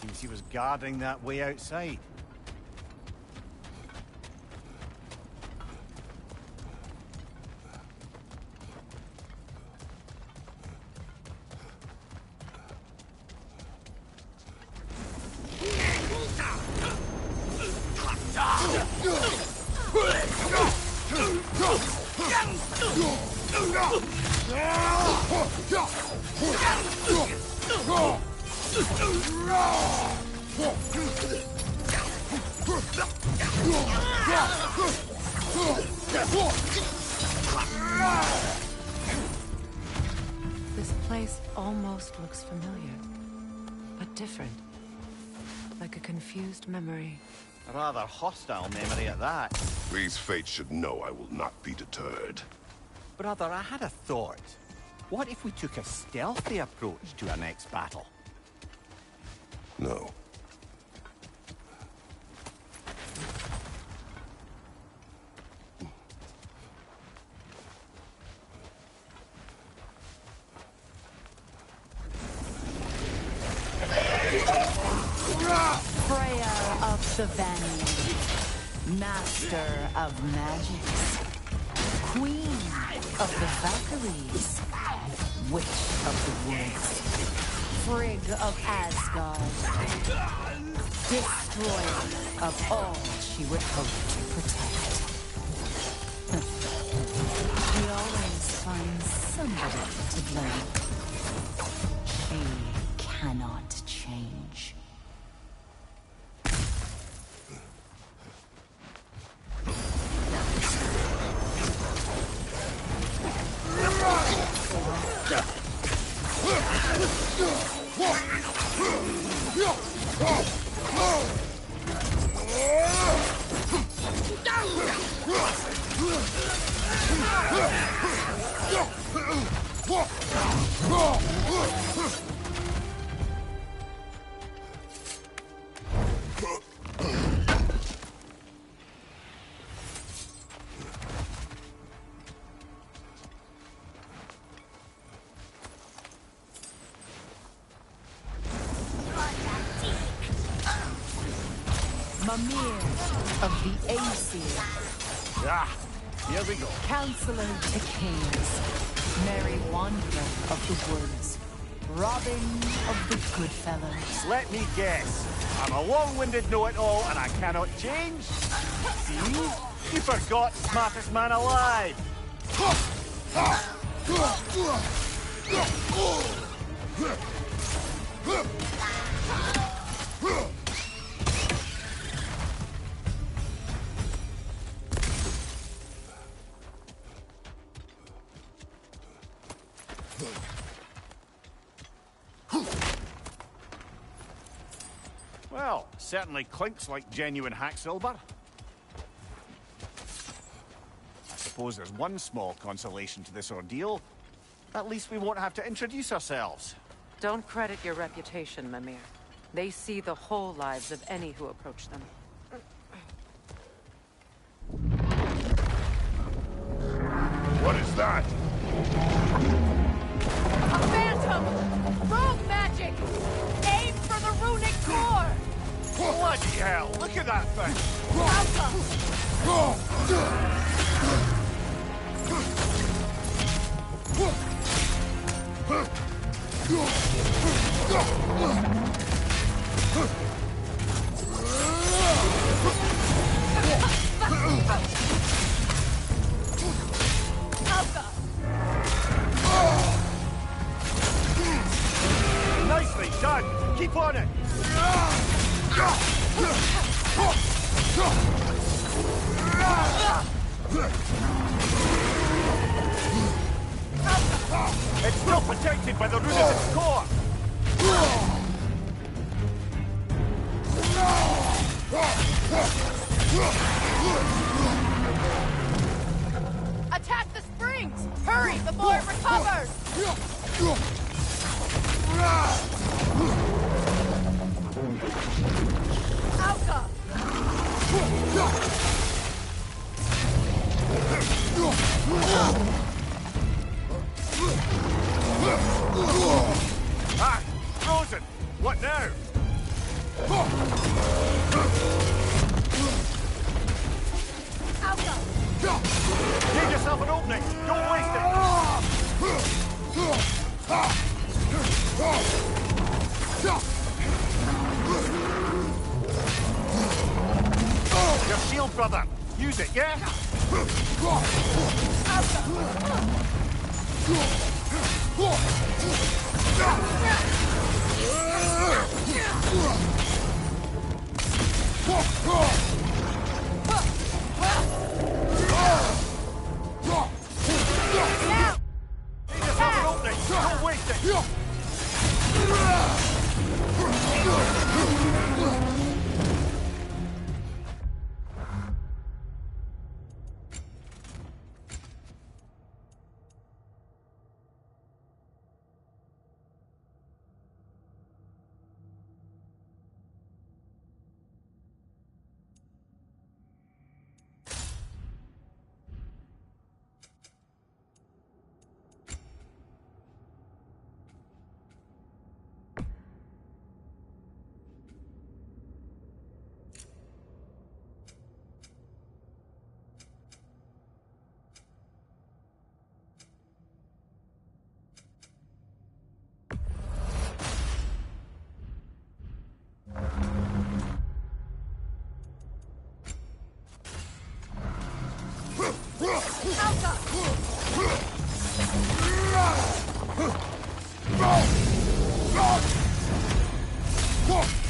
Seems he was guarding that way outside. This place almost looks familiar, but different. Like a confused memory. A rather hostile memory at that. These fates should know I will not be deterred. Brother, I had a thought. What if we took a stealthy approach to our next battle? No. Freya of the Vanir, Master of Magics, Queen of the Valkyries, Witch of the Woods, Frigg of Asgard, Destroyer of all she would hope to protect. She always finds somebody to blame. She cannot change. Mimir of the Aesir. Ah, here we go. Counselor to Kings. Merry Wanderer of the Woods. robbing of the good fellows. Let me guess. I'm a long-winded know-it-all and I cannot change? See? You forgot smartest man alive. Well, certainly clinks like genuine hack silver. I suppose there's one small consolation to this ordeal. At least we won't have to introduce ourselves. Don't credit your reputation, Mimir. They see the whole lives of any who approach them. What is that? A phantom! Rogue magic! Aim for the runic core! Bloody hell! Look at that thing! Nicely done! Keep on it! It's still protected by the root of its core! Attack the springs! Hurry before it recovers! Alka! Ah! Frozen! What now? Alka! Give yourself an opening! Don't waste it! Your shield, brother! Use it, yeah? Now! Give yourself an opening! Don't waste it!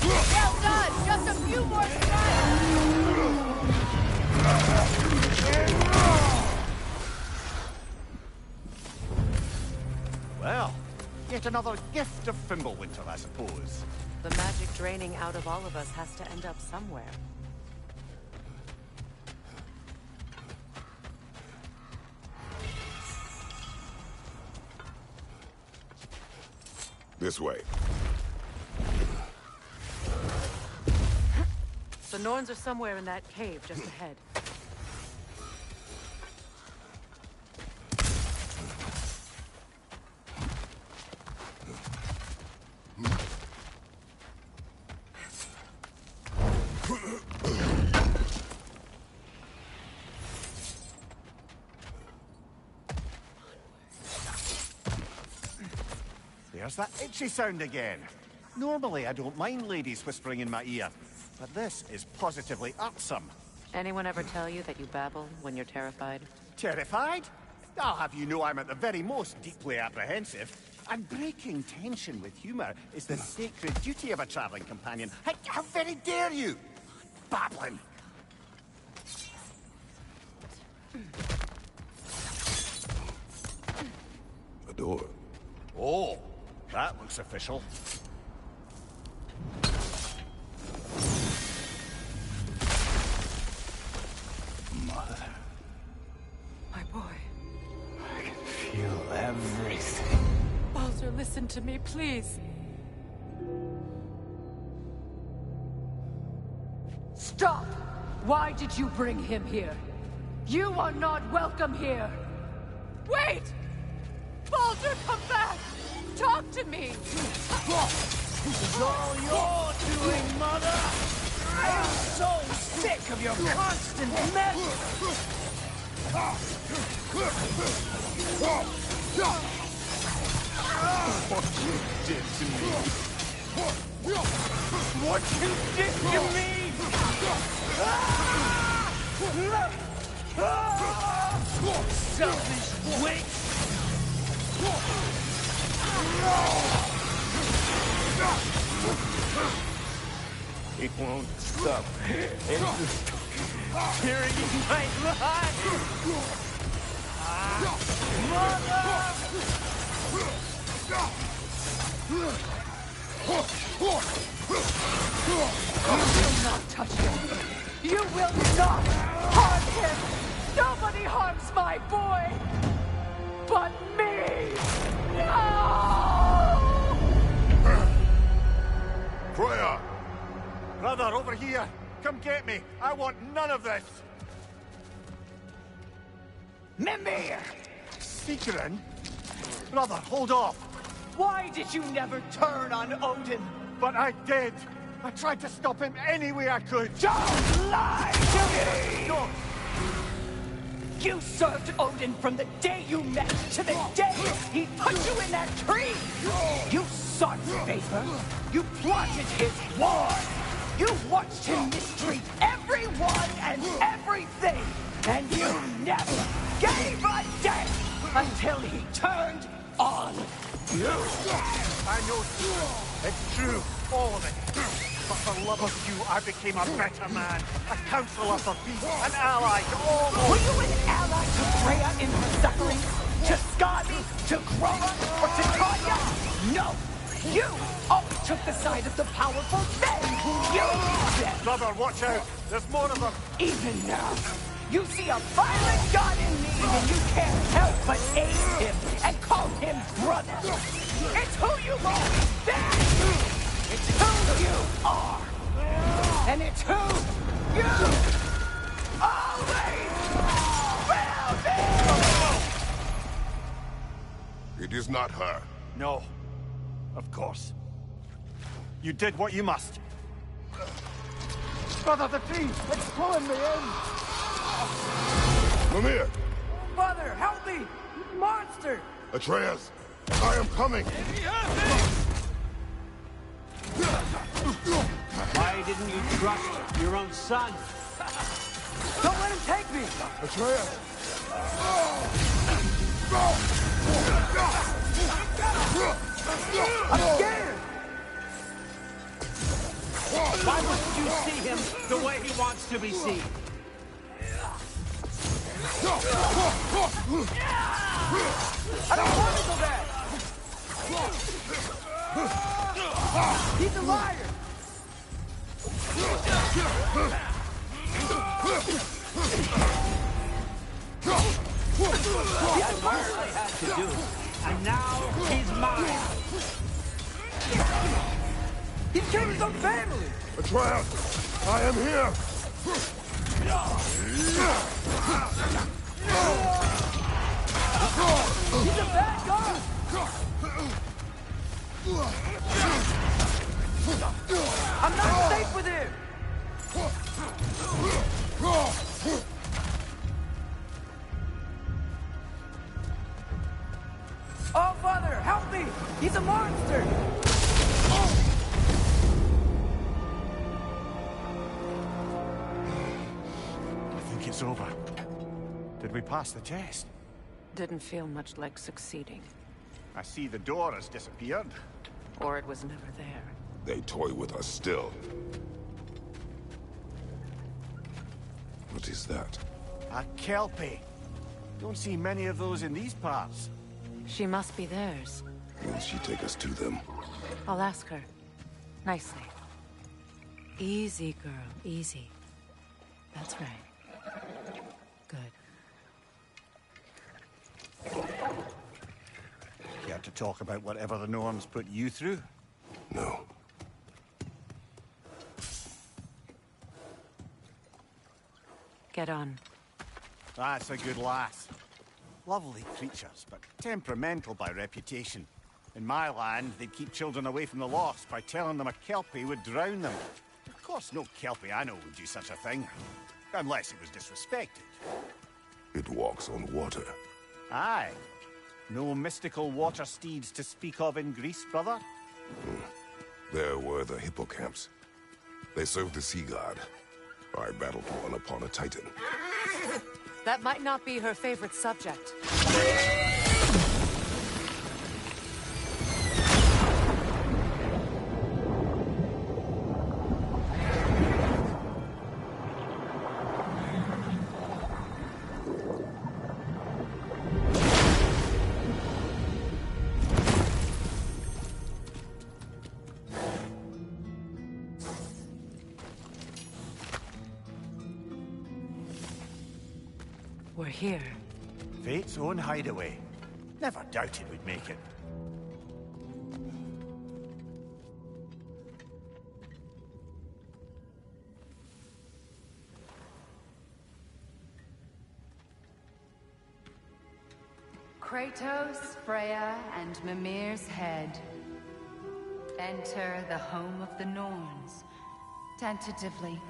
Well done! Just a few more strikes! Well, yet another gift of Fimbulwinter, I suppose. The magic draining out of all of us has to end up somewhere. This way. The Norns are somewhere in that cave just ahead. The There's that itchy sound again. Normally, I don't mind ladies whispering in my ear, but this is positively irksome. Anyone ever tell you that you babble when you're terrified? Terrified? I'll have you know I'm at the very most deeply apprehensive. And breaking tension with humor is the sacred duty of a traveling companion. How very dare you! Babbling! A door. Oh, that looks official. Mother. My boy. I can feel everything. Baldur, listen to me, please. Stop! Why did you bring him here? You are not welcome here! Wait! Baldur, come back! Talk to me! This is all you're doing, Mother! I am so sick of your constant mess! What you did to me! What you did to me! Selfish witch! He won't stop tearing my life! Mother! You will not touch him! You will not harm him! Nobody harms my boy! But me! No! Freya! Brother, over here! Come get me! I want none of this! Mimir! Seekerin? Brother, hold off! Why did you never turn on Odin? But I did! I tried to stop him any way I could! Don't lie to me! No! You served Odin from the day you met to the day he put you in that tree! You sought favor. You plotted his war. You watched him mistreat everyone and everything. And you never gave a damn until he turned on you. I know, it's true, all of it. But for love of you, I became a better man. A counselor for peace, an ally to all. Were you an ally to Freya in her suffering? To Skadi? To Groma? Or to Tanya? No! You always took the side of the powerful men who used them! Brother, watch out! There's more of them! Even now, you see a violent god in need and you can't help but aid him and call him brother! It's who you are! It's who you are! And it's who you always will be! It is not her. No. Of course. You did what you must. Brother, the tree! It's pulling me in! Mimir! Father, help me! Monster! Atreus! I am coming! Why didn't you trust your own son? Don't let him take me! Atreus! I'm scared! Why wouldn't you see him the way he wants to be seen? I don't want to go back! He's a liar! I learned I had to do, and now he's mine. He killed his own family! Atreus! I am here! He's a bad guy! I'm not safe with him! Oh, Father, help me! He's He's a monster! I think it's over. Did we pass the test? Didn't feel much like succeeding. I see the door has disappeared. Or it was never there. They toy with us still. What is that? A Kelpie. Don't see many of those in these parts. She must be theirs. Will she take us to them? I'll ask her. Nicely. Easy, girl. Easy. That's right. Good. Care to talk about whatever the norms put you through? No. Get on. That's a good lass. Lovely creatures, but temperamental by reputation. In my land, they'd keep children away from the lost by telling them a Kelpie would drown them. Of course, no Kelpie I know would do such a thing. Unless it was disrespected. It walks on water. Aye. No mystical water steeds to speak of in Greece, brother? There were the hippocamps. They served the sea god. I battled one upon a titan. That might not be her favorite subject. We're here. Fate's own hideaway. Never doubted we'd make it. Kratos, Freya, and Mimir's head. Enter the home of the Norns. Tentatively.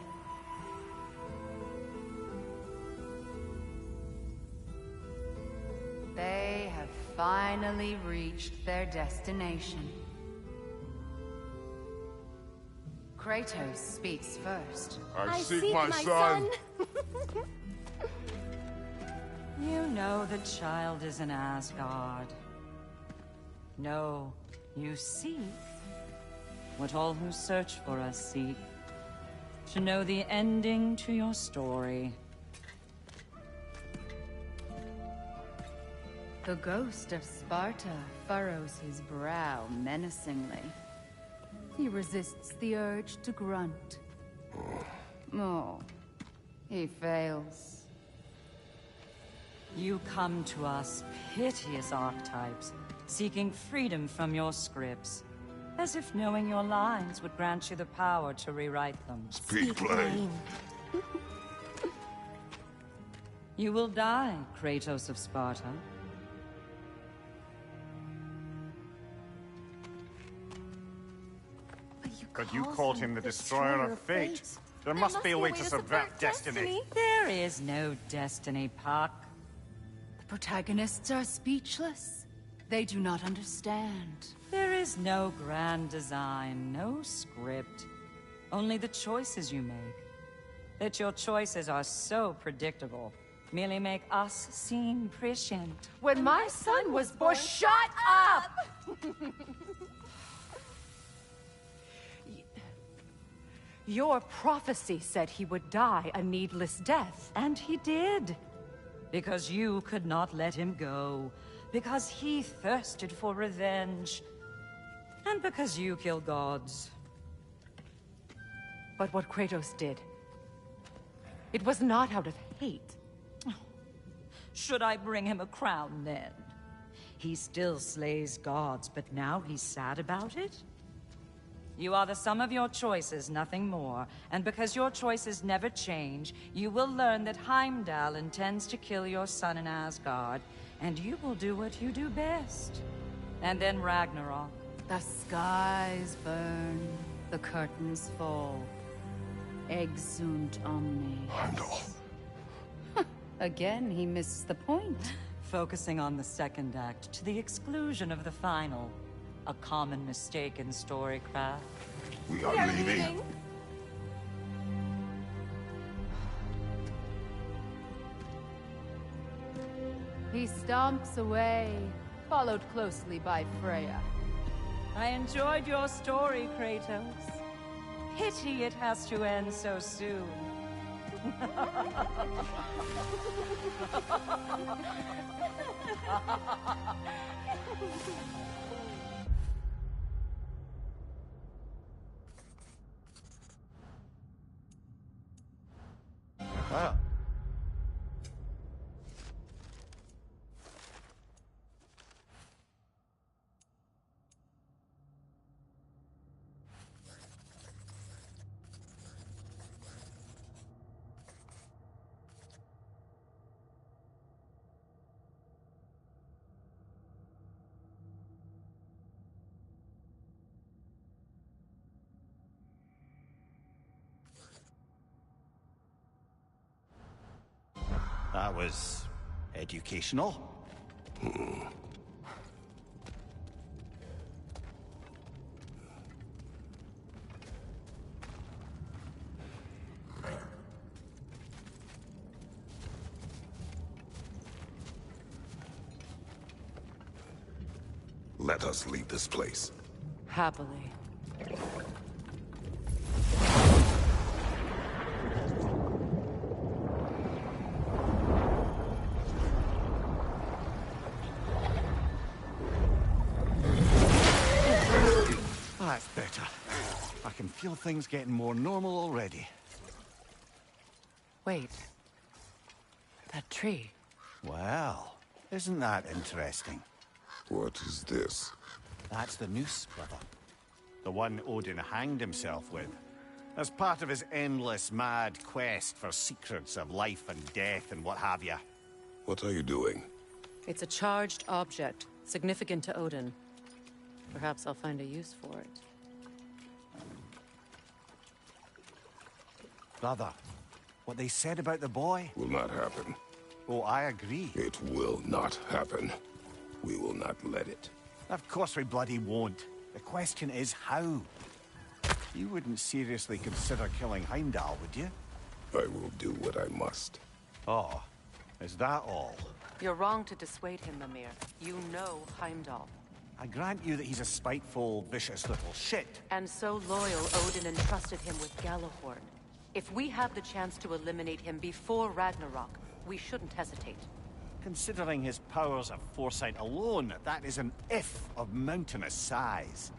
They have finally reached their destination. Kratos speaks first. I seek my son. You know the child is in Asgard. No, you seek what all who search for us seek. To know the ending to your story. The ghost of Sparta furrows his brow menacingly. He resists the urge to grunt. Oh, he fails. You come to us, piteous archetypes, seeking freedom from your scripts. As if knowing your lines would grant you the power to rewrite them. Speak plain. You will die, Kratos of Sparta. But you called him the Destroyer of Fate. There must be a way to subvert destiny. There is no destiny, Puck. The protagonists are speechless. They do not understand. There is no grand design, no script. Only the choices you make. That your choices are so predictable, merely make us seem prescient. When my son was born, shut up! Your prophecy said he would die a needless death. And he did. Because you could not let him go. Because he thirsted for revenge. And because you kill gods. But what Kratos did, it was not out of hate. Should I bring him a crown then? He still slays gods, but now he's sad about it? You are the sum of your choices, nothing more. And because your choices never change, you will learn that Heimdall intends to kill your son in Asgard, and you will do what you do best. And then Ragnarok. The skies burn, the curtains fall. Exunt omnes. Heimdall. Again, he misses the point. Focusing on the second act to the exclusion of the final. A common mistake in storycraft. We are leaving. He stomps away, followed closely by Freya. I enjoyed your story, Kratos. Pity it has to end so soon. Well. That was educational. Let us leave this place. Happily. That's better. I can feel things getting more normal already. Wait. That tree. Well, isn't that interesting? What is this? That's the noose, brother. The one Odin hanged himself with. As part of his endless, mad quest for secrets of life and death and what have you. What are you doing? It's a charged object, significant to Odin. Perhaps I'll find a use for it. Brother, what they said about the boy? Will not happen. Oh, I agree. It will not happen. We will not let it. Of course we bloody won't. The question is how. You wouldn't seriously consider killing Heimdall, would you? I will do what I must. Oh, is that all? You're wrong to dissuade him, Mimir. You know Heimdall. I grant you that he's a spiteful, vicious little shit. And so loyal, Odin entrusted him with Galahorn. If we have the chance to eliminate him before Ragnarok, we shouldn't hesitate. Considering his powers of foresight alone, that is an if of mountainous size.